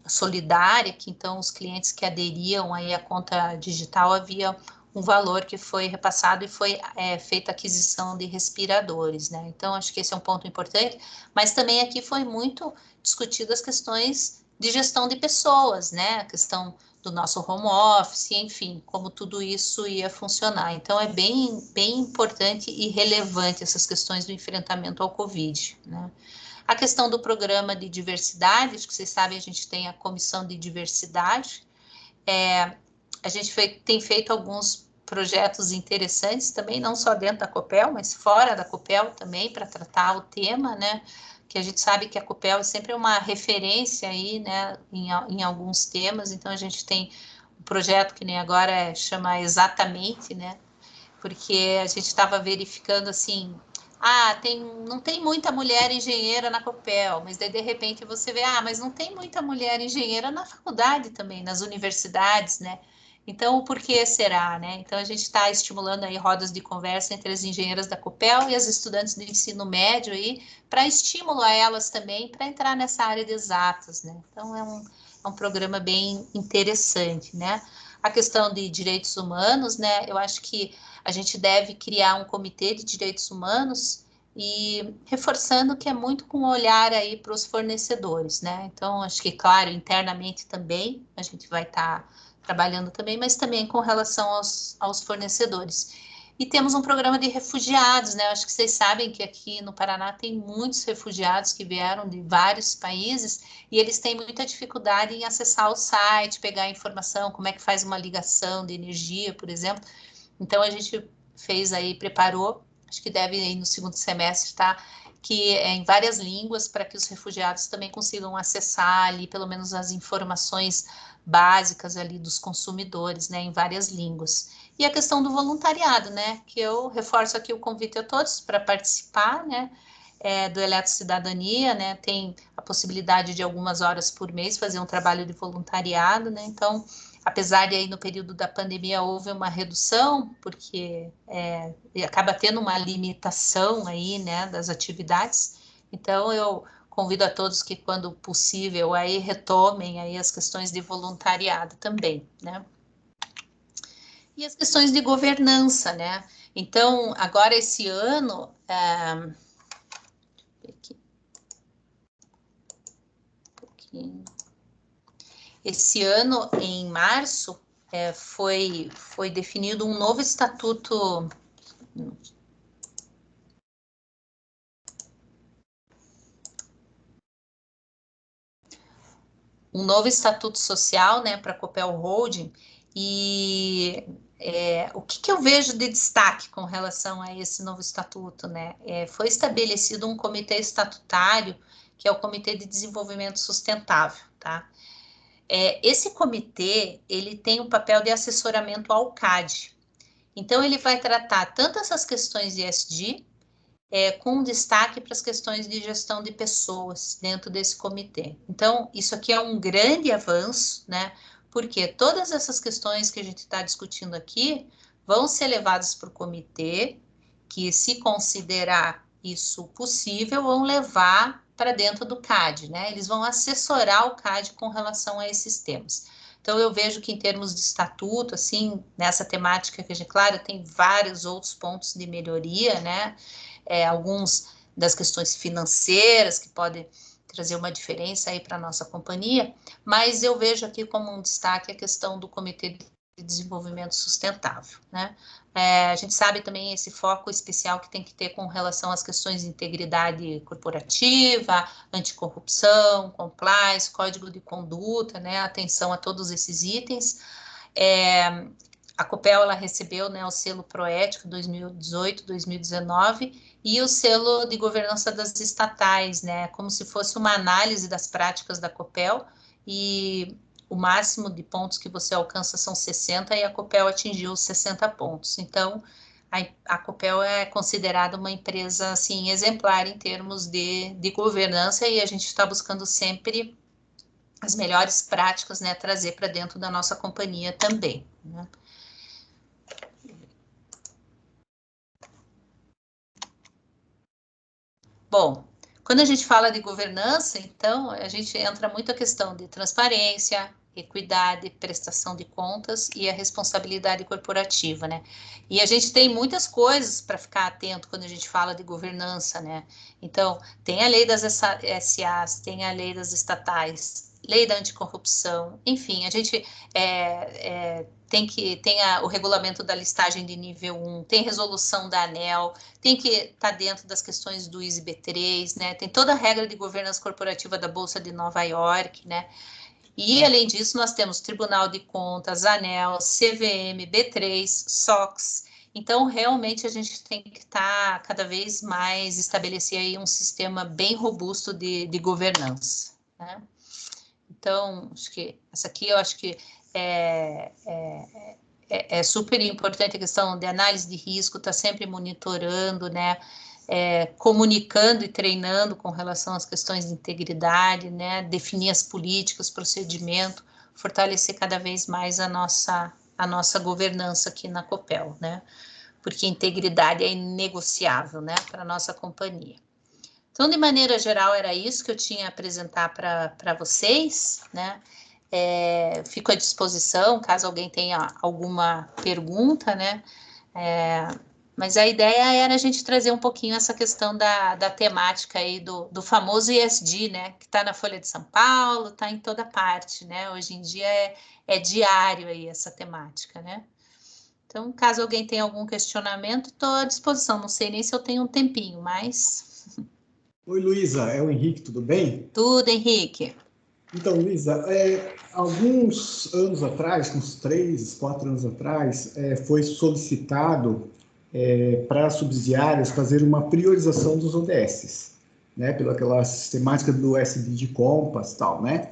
solidária, que então os clientes que aderiam aí à conta digital havia um valor que foi repassado e foi feita a aquisição de respiradores, né? Então, acho que esse é um ponto importante, mas também aqui foi muito discutido as questões de gestão de pessoas, né? A questão do nosso home office, enfim, como tudo isso ia funcionar. Então, é bem importante e relevante essas questões do enfrentamento ao Covid, né? A questão do programa de diversidade, acho que vocês sabem, a gente tem a comissão de diversidade, a gente tem feito alguns projetos interessantes também, não só dentro da Copel, mas fora da Copel também, para tratar o tema, né? Que a gente sabe que a Copel é sempre uma referência aí, né, em alguns temas, então a gente tem um projeto que nem agora chama Exatamente, né? Porque a gente estava verificando assim, não tem muita mulher engenheira na Copel, mas daí de repente você vê, mas não tem muita mulher engenheira na faculdade também, nas universidades, né? Então, por que será, né? Então, a gente está estimulando aí rodas de conversa entre as engenheiras da Copel e as estudantes do ensino médio aí, para estímulo a elas também, para entrar nessa área de exatas, né? Então, é um programa bem interessante, né? A questão de direitos humanos, né? Eu acho que a gente deve criar um comitê de direitos humanos e reforçando que é muito com olhar aí para os fornecedores, né? Então, acho que, claro, internamente também a gente vai estar trabalhando também, mas também com relação aos fornecedores. E temos um programa de refugiados, né? Acho que vocês sabem que aqui no Paraná tem muitos refugiados que vieram de vários países e eles têm muita dificuldade em acessar o site, pegar informação, como é que faz uma ligação de energia, por exemplo. Então, a gente preparou, acho que deve ir no segundo semestre, tá? Que é em várias línguas, para que os refugiados também consigam acessar ali, pelo menos as informações básicas ali dos consumidores, né, em várias línguas. E a questão do voluntariado, né, que eu reforço aqui o convite a todos para participar, né, do Eletrocidadania, né, tem a possibilidade de algumas horas por mês fazer um trabalho de voluntariado, né, então, apesar de aí no período da pandemia houve uma redução, porque acaba tendo uma limitação aí, né, das atividades, então eu convido a todos que, quando possível, aí retomem aí as questões de voluntariado também, né? E as questões de governança, né? Então, agora esse ano, esse ano, em março, foi definido um novo estatuto. Um novo estatuto social, né, para a Copel Holding, e o que eu vejo de destaque com relação a esse novo estatuto, né? Foi estabelecido um comitê estatutário, que é o Comitê de Desenvolvimento Sustentável, tá? Esse comitê, ele tem um papel de assessoramento ao CAD. Então, ele vai tratar tanto essas questões de ESG, com destaque para as questões de gestão de pessoas dentro desse comitê. Então, isso aqui é um grande avanço, né? Porque todas essas questões que a gente está discutindo aqui vão ser levadas para o comitê, que, se considerar isso possível, vão levar para dentro do CAD, né? Eles vão assessorar o CAD com relação a esses temas. Então, eu vejo que, em termos de estatuto, assim, nessa temática que a gente, claro, tem vários outros pontos de melhoria, né? Alguns das questões financeiras que podem trazer uma diferença aí para a nossa companhia, mas eu vejo aqui como um destaque a questão do Comitê de Desenvolvimento Sustentável, né? A gente sabe também esse foco especial que tem que ter com relação às questões de integridade corporativa, anticorrupção, compliance, código de conduta, né? Atenção a todos esses itens. A Copel, ela recebeu, né, o selo Proética 2018-2019 e o selo de governança das estatais, né, como se fosse uma análise das práticas da Copel, e o máximo de pontos que você alcança são 60 e a Copel atingiu 60 pontos. Então, a Copel é considerada uma empresa, assim, exemplar em termos de governança, e a gente está buscando sempre as melhores práticas, né, trazer para dentro da nossa companhia também, né? Bom, quando a gente fala de governança, então, a gente entra muito a questão de transparência, equidade, prestação de contas e a responsabilidade corporativa, né? E a gente tem muitas coisas para ficar atento quando a gente fala de governança, né? Então, tem a lei das SAs, tem a lei das estatais, lei da anticorrupção, enfim, a gente tem o regulamento da listagem de nível 1, tem resolução da ANEEL, tem que estar dentro das questões do ISB3, né? Tem toda a regra de governança corporativa da Bolsa de Nova York, né? E, além disso, nós temos Tribunal de Contas, ANEEL, CVM, B3, SOX. Então, realmente, a gente tem que estar cada vez mais estabelecer aí um sistema bem robusto de governança, né? Então, acho que essa aqui eu acho que é super importante a questão de análise de risco, está sempre monitorando, né? Comunicando e treinando com relação às questões de integridade, né? Definir as políticas, procedimento, fortalecer cada vez mais a nossa governança aqui na Copel, né? Porque integridade é inegociável, né? Para a nossa companhia. Então, de maneira geral, era isso que eu tinha a apresentar para vocês, né? Fico à disposição, caso alguém tenha alguma pergunta, né? Mas a ideia era a gente trazer um pouquinho essa questão da temática aí do famoso ESG, né? Que está na Folha de São Paulo, está em toda parte, né? Hoje em dia é diário aí essa temática, né? Então, caso alguém tenha algum questionamento, estou à disposição. Não sei nem se eu tenho um tempinho, mas... Oi, Luísa, é o Henrique, tudo bem? Tudo, Henrique. Então, Luísa, alguns anos atrás, uns 3, 4 anos atrás, foi solicitado para subsidiárias fazer uma priorização dos ODS, né, pelaquela sistemática do SDG Compass e tal, né?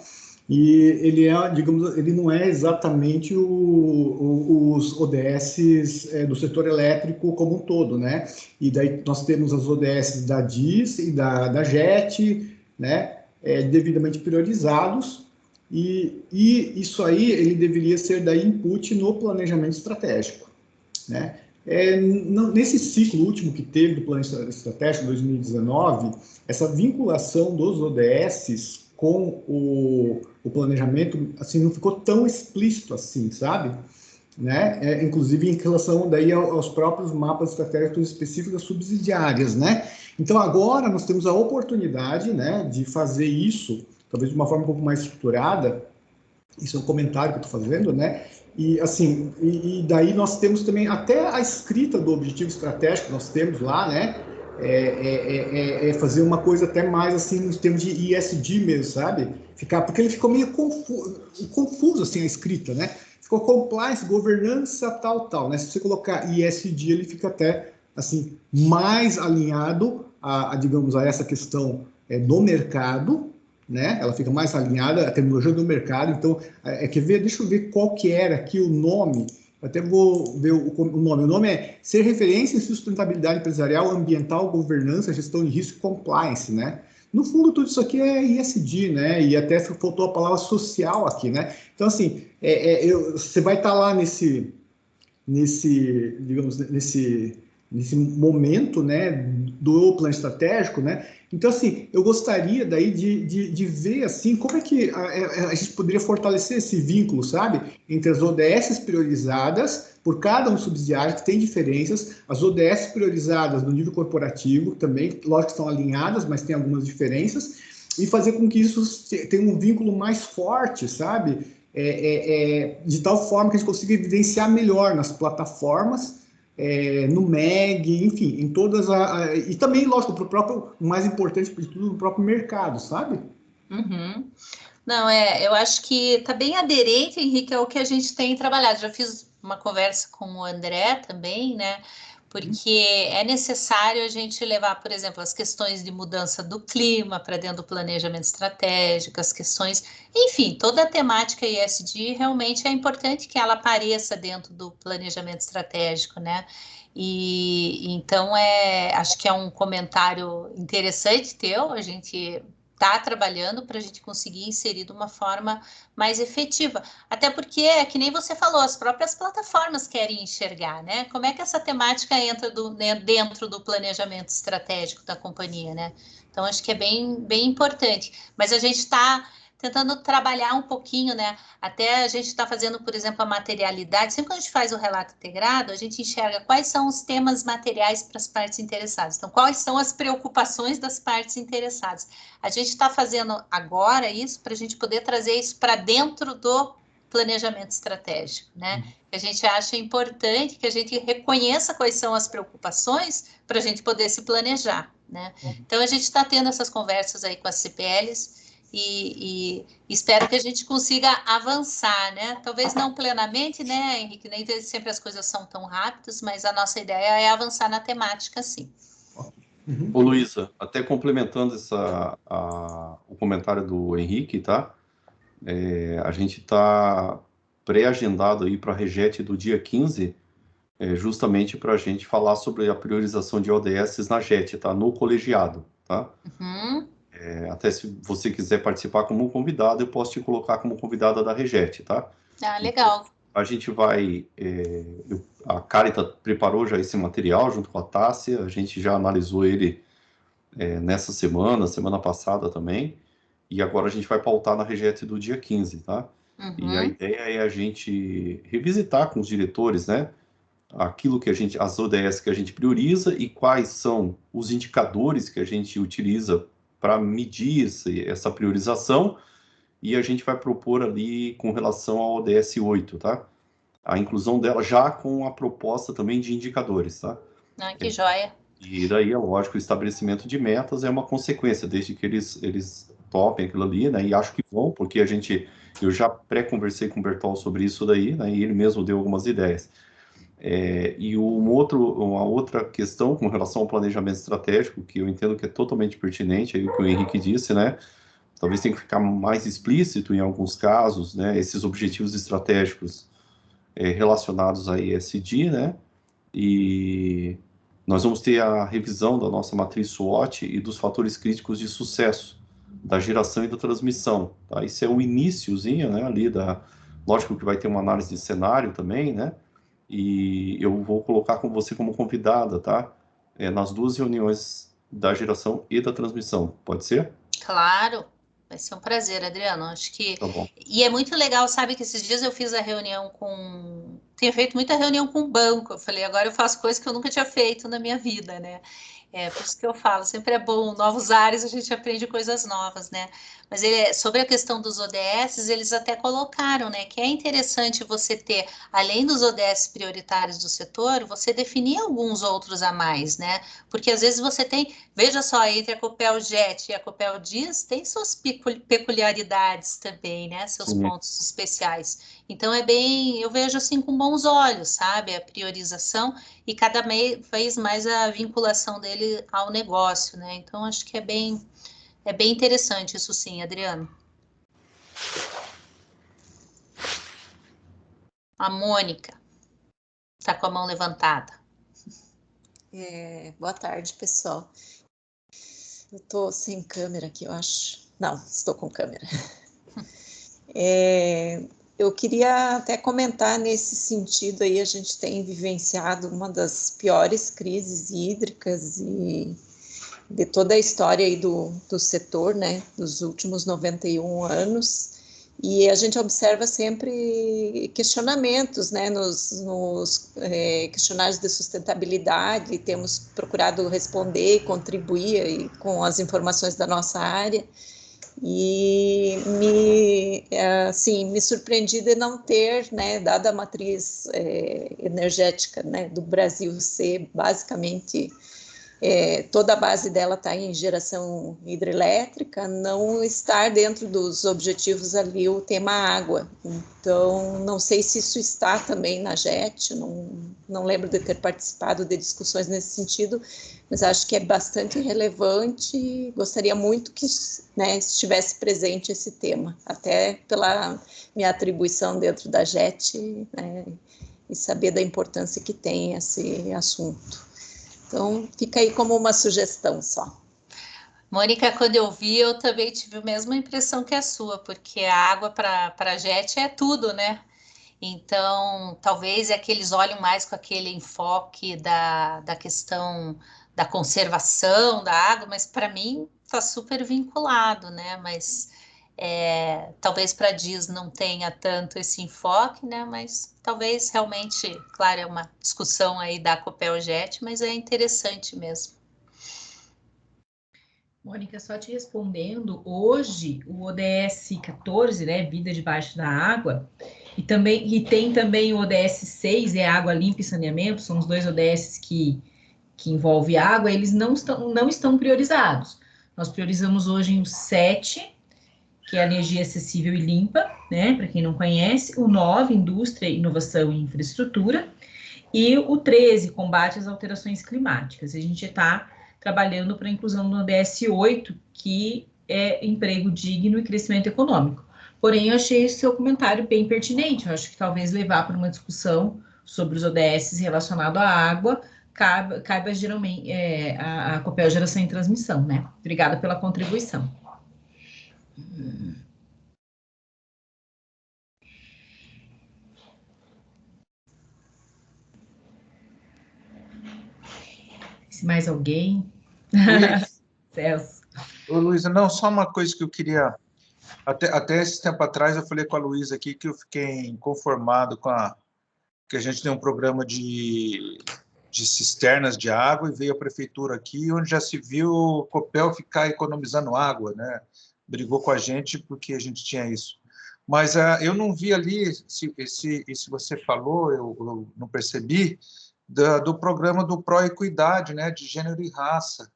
E ele digamos, ele não é exatamente os ODSs do setor elétrico como um todo, né? E daí nós temos as ODS da DIS e da JET, né? Devidamente priorizados, e isso aí ele deveria ser daí input no planejamento estratégico, né? Nesse ciclo último que teve do Planejamento Estratégico 2019, essa vinculação dos ODSs com o planejamento, assim, não ficou tão explícito assim, sabe? Né? Inclusive em relação daí aos próprios mapas estratégicos específicos das subsidiárias, né? Então agora nós temos a oportunidade, né, de fazer isso, talvez de uma forma um pouco mais estruturada. Isso é um comentário que eu estou fazendo, né? E assim, e daí nós temos também até a escrita do objetivo estratégico, nós temos lá, né? Fazer uma coisa até mais assim, nos termos de ESG mesmo, sabe? Porque ele ficou meio confuso assim, a escrita, né? Ficou compliance, governança, tal, né? Se você colocar ESG, ele fica até assim, mais alinhado digamos, a essa questão do mercado, né? Ela fica mais alinhada à terminologia do mercado. Então, deixa eu ver qual que era aqui o nome. Até vou ver o nome. O nome é Ser Referência em Sustentabilidade Empresarial, Ambiental, Governança, Gestão de Risco e Compliance, né? No fundo, tudo isso aqui é ESG, né? E até faltou a palavra social aqui, né? Então, assim, você vai estar lá nesse momento, né, do plano estratégico, né? Então, assim, eu gostaria daí de ver, assim, como é que a gente poderia fortalecer esse vínculo, sabe? Entre as ODS priorizadas, por cada um subsidiário, que tem diferenças, as ODS priorizadas no nível corporativo também, lógico que estão alinhadas, mas tem algumas diferenças, e fazer com que isso tenha um vínculo mais forte, sabe? De tal forma que a gente consiga evidenciar melhor nas plataformas, no MEG, enfim, em todas e também, lógico, para o próprio, o mais importante de tudo, no próprio mercado, sabe? Uhum. Não, eu acho que está bem aderente, Henrique, ao que a gente tem trabalhado. Já fiz uma conversa com o André também, né? Porque é necessário a gente levar, por exemplo, as questões de mudança do clima para dentro do planejamento estratégico, as questões, enfim, toda a temática ESG realmente é importante que ela apareça dentro do planejamento estratégico, né? E então acho que é um comentário interessante teu, a gente está trabalhando para a gente conseguir inserir de uma forma mais efetiva. Até porque, que nem você falou, as próprias plataformas querem enxergar, né? Como é que essa temática entra dentro do planejamento estratégico da companhia, né? Então, acho que é bem importante. Mas a gente está tentando trabalhar um pouquinho, né? Até a gente está fazendo, por exemplo, a materialidade. Sempre que a gente faz o relato integrado, a gente enxerga quais são os temas materiais para as partes interessadas. Então, quais são as preocupações das partes interessadas. A gente está fazendo agora isso para a gente poder trazer isso para dentro do planejamento estratégico, né? Que a gente acha importante que a gente reconheça quais são as preocupações para a gente poder se planejar, né? Então, a gente está tendo essas conversas aí com as CPLs, e espero que a gente consiga avançar, né? Talvez não plenamente, né, Henrique? Nem sempre as coisas são tão rápidas, mas a nossa ideia é avançar na temática, sim. Ô, Luísa, até complementando o comentário do Henrique, tá? A gente está pré-agendado aí para a REGET do dia 15, justamente para a gente falar sobre a priorização de ODS na JET, tá? No colegiado, tá? Uhum. Até se você quiser participar como convidado, eu posso te colocar como convidada da REGET, tá? Ah, legal. Então, a gente vai... a Carita preparou já esse material junto com a Tássia, a gente já analisou ele nessa semana passada também, e agora a gente vai pautar na REGET do dia 15, tá? Uhum. E a ideia é a gente revisitar com os diretores, né? Aquilo que as ODS que a gente prioriza e quais são os indicadores que a gente utiliza para medir essa priorização, e a gente vai propor ali com relação ao ODS 8, tá? A inclusão dela já com a proposta também de indicadores, tá? Ah, que joia. E daí, é lógico, o estabelecimento de metas é uma consequência, desde que eles topem aquilo ali, né? E acho que vão, porque eu já pré-conversei com o Bertol sobre isso daí, né? E ele mesmo deu algumas ideias. E uma outra questão com relação ao planejamento estratégico, que eu entendo que é totalmente pertinente, aí o que o Henrique disse, né? Talvez tenha que ficar mais explícito em alguns casos, né? Esses objetivos estratégicos relacionados a ESG, né? E nós vamos ter a revisão da nossa matriz SWOT e dos fatores críticos de sucesso da geração e da transmissão, tá? Isso é o iniciozinho, né? Ali lógico que vai ter uma análise de cenário também, né? E eu vou colocar com você como convidada, tá? Nas duas reuniões da geração e da transmissão, pode ser? Claro, vai ser um prazer, Adriano. Acho que... Tá bom. E é muito legal, sabe, que esses dias eu fiz a reunião com... Tenho feito muita reunião com o banco. Eu falei, agora eu faço coisas que eu nunca tinha feito na minha vida, né? Por isso que eu falo, sempre é bom, novos ares, a gente aprende coisas novas, né? Mas sobre a questão dos ODS, eles até colocaram, né, que é interessante você ter, além dos ODS prioritários do setor, você definir alguns outros a mais, né? Porque às vezes você tem, veja só, entre a Copel JET e a Copel DIS, tem suas peculiaridades também, né? Seus Sim. pontos especiais. Então eu vejo assim com bons olhos, sabe? A priorização e cada vez mais a vinculação dele ao negócio, né? Então, acho que é bem interessante isso sim, Adriano. A Mônica está com a mão levantada. Boa tarde, pessoal. Eu estou sem câmera aqui, eu acho. Não, estou com câmera. Eu queria até comentar nesse sentido aí, a gente tem vivenciado uma das piores crises hídricas e de toda a história aí do setor, né, dos últimos 91 anos, e a gente observa sempre questionamentos, né, nos questionários de sustentabilidade, temos procurado responder e contribuir aí com as informações da nossa área, e me surpreendi de não ter, né, dada a matriz energética, né, do Brasil ser basicamente, toda a base dela está em geração hidrelétrica, não estar dentro dos objetivos ali o tema água. Então, não sei se isso está também na JET, não lembro de ter participado de discussões nesse sentido, mas acho que é bastante relevante e gostaria muito que, né, estivesse presente esse tema, até pela minha atribuição dentro da JET, né, e saber da importância que tem esse assunto. Então, fica aí como uma sugestão só. Mônica, quando eu vi, eu também tive a mesma impressão que a sua, porque a água para a JET é tudo, né? Então, talvez é que eles olhem mais com aquele enfoque da questão da conservação da água, mas para mim está super vinculado, né? Mas talvez para a DIS não tenha tanto esse enfoque, né? Mas talvez realmente, claro, é uma discussão aí da Copel JET, mas é interessante mesmo. Mônica, só te respondendo, hoje o ODS 14, né, vida debaixo da água, e tem também o ODS 6, água limpa e saneamento, são os dois ODS que envolvem água, eles não estão priorizados. Nós priorizamos hoje o 7 que é a energia acessível e limpa, né, para quem não conhece, o 9, indústria, inovação e infraestrutura, e o 13, combate às alterações climáticas. A gente está trabalhando para a inclusão no ODS 8, que é emprego digno e crescimento econômico. Porém, eu achei esse seu comentário bem pertinente, eu acho que talvez levar para uma discussão sobre os ODS relacionados à água, caiba geralmente a Copel Geração e Transmissão, né? Obrigada pela contribuição. Se mais alguém? Celso. Ô, Luísa, não, só uma coisa que eu queria... Até esse tempo atrás eu falei com a Luísa aqui que eu fiquei inconformado com que a gente tem um programa de cisternas de água e veio a prefeitura aqui, onde já se viu o Copel ficar economizando água, né? Brigou com a gente porque a gente tinha isso. Mas eu não vi ali, se você falou, eu não percebi, do programa do Proequidade, né? De gênero e raça,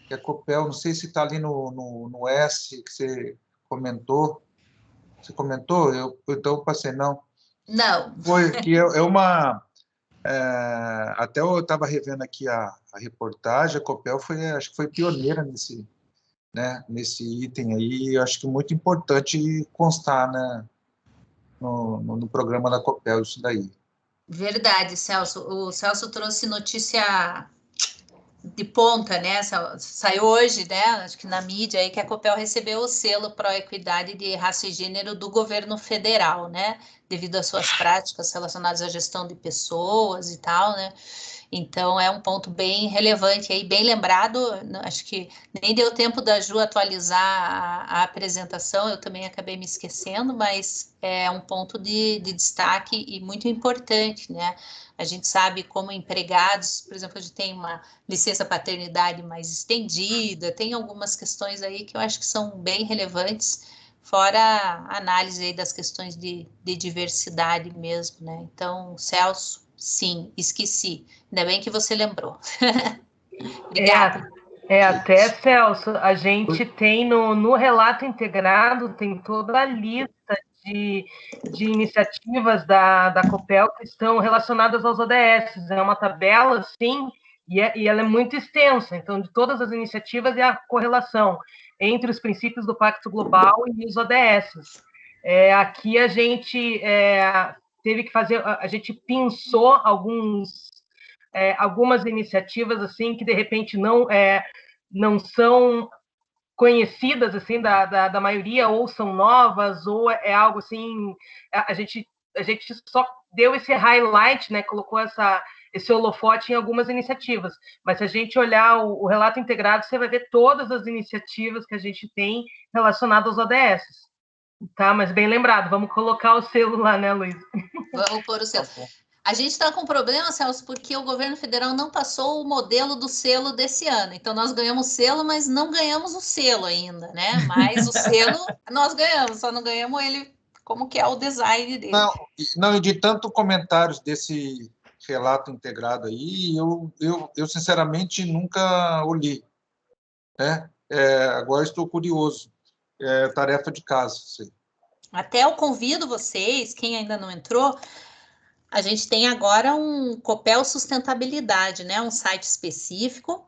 que a Copel, não sei se está ali no S, que você comentou. Você comentou? Então eu passei, não. Não. Foi que é uma... até eu estava revendo aqui a reportagem, a Copel acho que foi pioneira nesse item aí, eu acho que é muito importante constar, né, no programa da Copel isso daí. Verdade, Celso. O Celso trouxe notícia de ponta, né? Saiu hoje, né? Acho que na mídia aí que a Copel recebeu o selo Proequidade de Raça e Gênero do governo federal, né? Devido às suas práticas relacionadas à gestão de pessoas e tal, né? Então, é um ponto bem relevante aí, bem lembrado. Acho que nem deu tempo da Ju atualizar a apresentação, eu também acabei me esquecendo, mas é um ponto de destaque e muito importante, né? A gente sabe como empregados, por exemplo, a gente tem uma licença paternidade mais estendida, tem algumas questões aí que eu acho que são bem relevantes, fora a análise aí das questões de diversidade mesmo, né? Então, Celso, sim, esqueci. Ainda bem que você lembrou. Obrigada. Até, Celso, a gente tem no relato integrado, tem toda a lista de iniciativas da Copel que estão relacionadas aos ODS. É uma tabela, sim, e ela é muito extensa. Então, de todas as iniciativas é a correlação entre os princípios do Pacto Global e os ODS. Aqui a gente teve que fazer, a gente pensou algumas iniciativas assim que de repente não são conhecidas assim da maioria, ou são novas, ou é algo assim, a gente só deu esse highlight, né, colocou esse holofote em algumas iniciativas, mas se a gente olhar o relato integrado, você vai ver todas as iniciativas que a gente tem relacionadas aos ODS. Tá, mas bem lembrado, vamos colocar o selo lá, né, Luiz? Vamos pôr o selo. A gente está com problema, Celso, porque o governo federal não passou o modelo do selo desse ano. Então, nós ganhamos selo, mas não ganhamos o selo ainda, né? Mas o selo nós ganhamos, só não ganhamos ele como que é o design dele. Não, e de tanto comentários desse relato integrado aí, eu sinceramente nunca o li, né? Agora estou curioso. Tarefa de casa. Sim. Até eu convido vocês, quem ainda não entrou, a gente tem agora um Copel Sustentabilidade, né? Um site específico,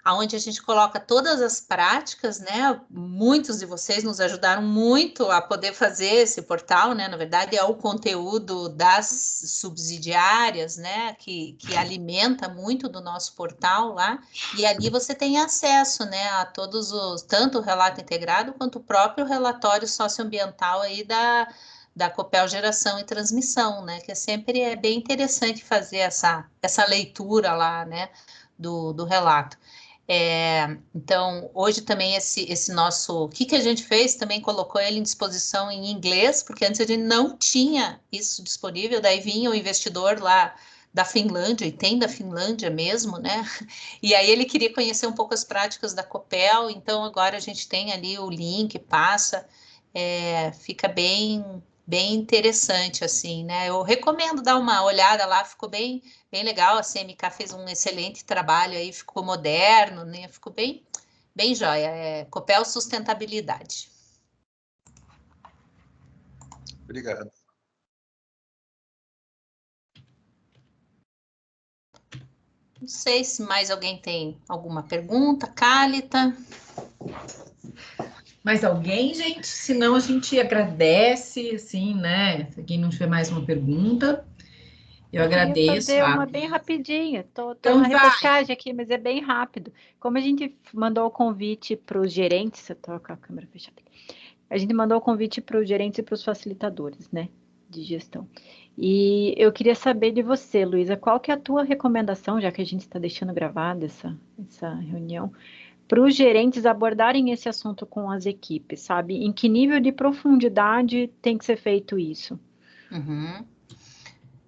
onde a gente coloca todas as práticas, né? Muitos de vocês nos ajudaram muito a poder fazer esse portal, né? Na verdade, é o conteúdo das subsidiárias, né? Que alimenta muito do nosso portal lá, e ali você tem acesso, né? A todos tanto o relato integrado quanto o próprio relatório socioambiental aí da Copel Geração e Transmissão, né? Que sempre bem interessante fazer essa leitura lá, né? Do relato. Então, hoje também esse nosso... O que a gente fez? Também colocou ele em disposição em inglês, porque antes a gente não tinha isso disponível, daí vinha o investidor lá da Finlândia, e tem da Finlândia mesmo, né? E aí ele queria conhecer um pouco as práticas da Copel, então agora a gente tem ali o link, passa, fica bem interessante, assim, né? Eu recomendo dar uma olhada lá, ficou bem legal, a CMK fez um excelente trabalho aí, ficou moderno, né? Ficou bem joia, Copel Sustentabilidade. Obrigado. Não sei se mais alguém tem alguma pergunta. Cálita? Mais alguém, gente? Senão a gente agradece, assim, né? Se alguém não tiver mais uma pergunta, eu agradeço. Queria fazer uma bem rapidinha. Tô Então na vai. repescagem aqui, mas é bem rápido. Como a gente mandou o convite para os gerentes, eu tô com a câmera fechada. A gente mandou o convite para os gerentes e para os facilitadores, né, de gestão. E eu queria saber de você, Luísa, qual que é a tua recomendação, já que a gente está deixando gravada essa reunião, para os gerentes abordarem esse assunto com as equipes, sabe? Em que nível de profundidade tem que ser feito isso? Uhum.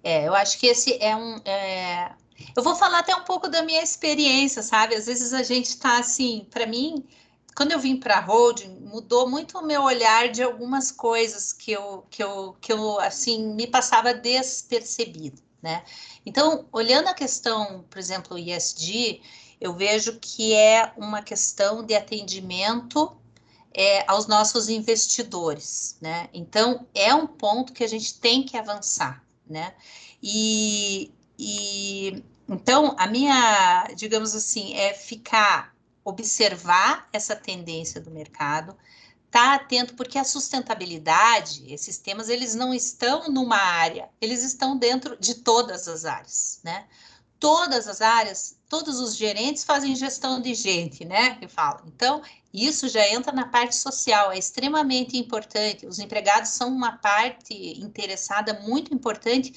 Eu acho que esse é eu vou falar até um pouco da minha experiência, sabe? Às vezes a gente está assim, para mim, quando eu vim para a holding, mudou muito o meu olhar de algumas coisas que eu assim, me passava despercebido, né? Então, olhando a questão, por exemplo, ESG, eu vejo que é uma questão de atendimento aos nossos investidores, né? Então, é um ponto que a gente tem que avançar, né? Então, a minha, digamos assim, observar essa tendência do mercado, estar atento, porque a sustentabilidade, esses temas, eles não estão numa área, eles estão dentro de todas as áreas, né? Todas as áreas, todos os gerentes fazem gestão de gente, né? Que fala. Então, isso já entra na parte social, é extremamente importante. Os empregados são uma parte interessada muito importante,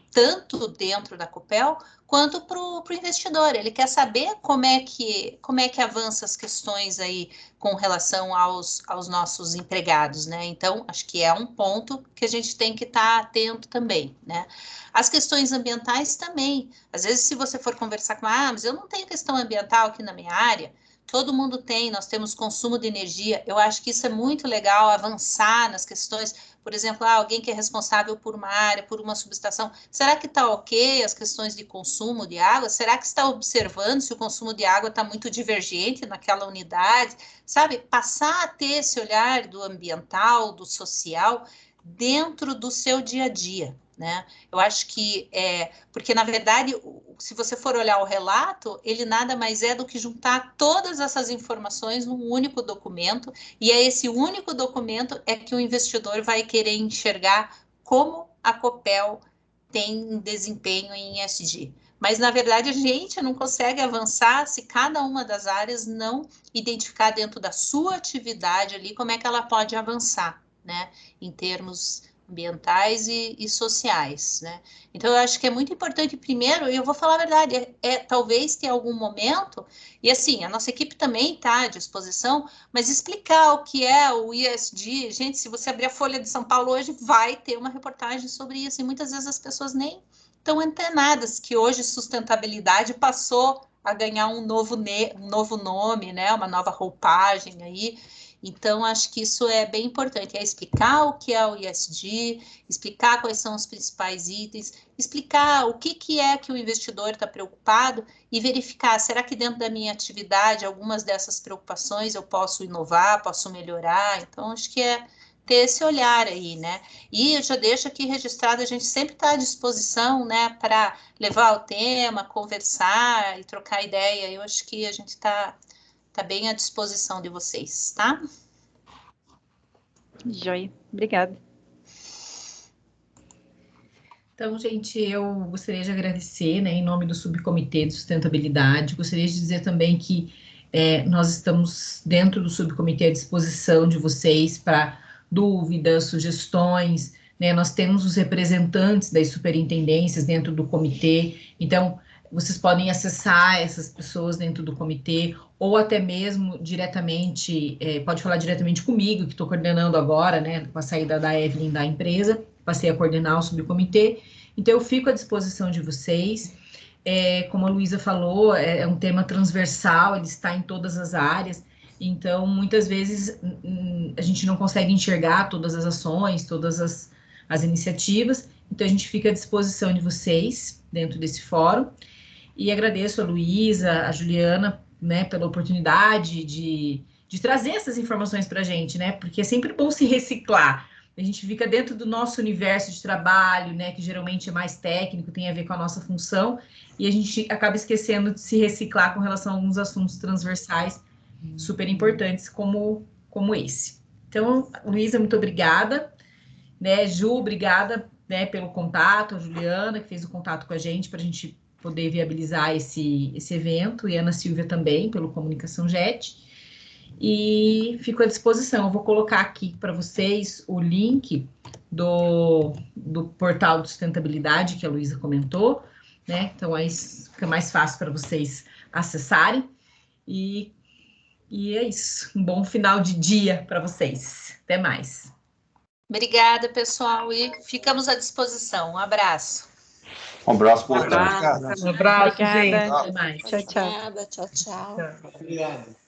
tanto dentro da Copel, quanto para o investidor. Ele quer saber como é que avança as questões aí com relação aos nossos empregados, né? Então, acho que é um ponto que a gente tem que estar atento também, né? As questões ambientais também. Às vezes, se você for conversar com, mas eu não tenho questão ambiental aqui na minha área, todo mundo tem, nós temos consumo de energia. Eu acho que isso é muito legal, avançar nas questões. Por exemplo, alguém que é responsável por uma área, por uma subestação, será que está ok as questões de consumo de água? Será que está observando se o consumo de água está muito divergente naquela unidade? Sabe, passar a ter esse olhar do ambiental, do social, dentro do seu dia a dia, né? Eu acho que porque na verdade, se você for olhar o relato, ele nada mais é do que juntar todas essas informações num único documento, e é esse único documento que o investidor vai querer enxergar como a Copel tem desempenho em ESG. Mas, na verdade, a gente não consegue avançar se cada uma das áreas não identificar dentro da sua atividade ali como é que ela pode avançar, né? Em termos ambientais e sociais, né? Então, eu acho que é muito importante, primeiro, e eu vou falar a verdade, talvez tenha algum momento, e assim, a nossa equipe também está à disposição, mas explicar o que é o ESG. Gente, se você abrir a Folha de São Paulo hoje, vai ter uma reportagem sobre isso, e muitas vezes as pessoas nem estão antenadas que hoje sustentabilidade passou a ganhar um novo nome, né? Uma nova roupagem aí. Então, acho que isso é bem importante, explicar o que é o ESG, explicar quais são os principais itens, explicar o que é que o investidor está preocupado e verificar, será que dentro da minha atividade, algumas dessas preocupações eu posso inovar, posso melhorar? Então, acho que ter esse olhar aí, né? E eu já deixo aqui registrado, a gente sempre está à disposição, né, para levar o tema, conversar e trocar ideia. Eu acho que a gente está bem à disposição de vocês, tá? Joia, obrigada. Então, gente, eu gostaria de agradecer, né, em nome do Subcomitê de Sustentabilidade. Gostaria de dizer também que nós estamos dentro do Subcomitê à disposição de vocês para dúvidas, sugestões, né? Nós temos os representantes das superintendências dentro do comitê, então vocês podem acessar essas pessoas dentro do comitê, ou até mesmo diretamente, pode falar diretamente comigo, que estou coordenando agora, né, com a saída da Evelyn da empresa, passei a coordenar o subcomitê, então eu fico à disposição de vocês. Como a Luísa falou, é um tema transversal, ele está em todas as áreas, então muitas vezes a gente não consegue enxergar todas as ações, todas as iniciativas, então a gente fica à disposição de vocês dentro desse fórum, e agradeço a Luísa, a Juliana, né, pela oportunidade de trazer essas informações para a gente, né, porque é sempre bom se reciclar, a gente fica dentro do nosso universo de trabalho, né, que geralmente é mais técnico, tem a ver com a nossa função, e a gente acaba esquecendo de se reciclar com relação a alguns assuntos transversais super importantes como esse. Então, Luísa, muito obrigada, né, Ju, obrigada, né, pelo contato, a Juliana, que fez o contato com a gente, para a gente poder viabilizar esse evento, e a Ana Silvia também, pelo Comunicação JET. E fico à disposição. Eu vou colocar aqui para vocês o link do portal de sustentabilidade que a Luísa comentou, né? Então, aí fica mais fácil para vocês acessarem. E é isso. Um bom final de dia para vocês. Até mais. Obrigada, pessoal, e ficamos à disposição. Um abraço. Um abraço, Um abraço, gente. Obrigada. Até mais. Tchau, tchau. Obrigada, tchau, tchau. Obrigado.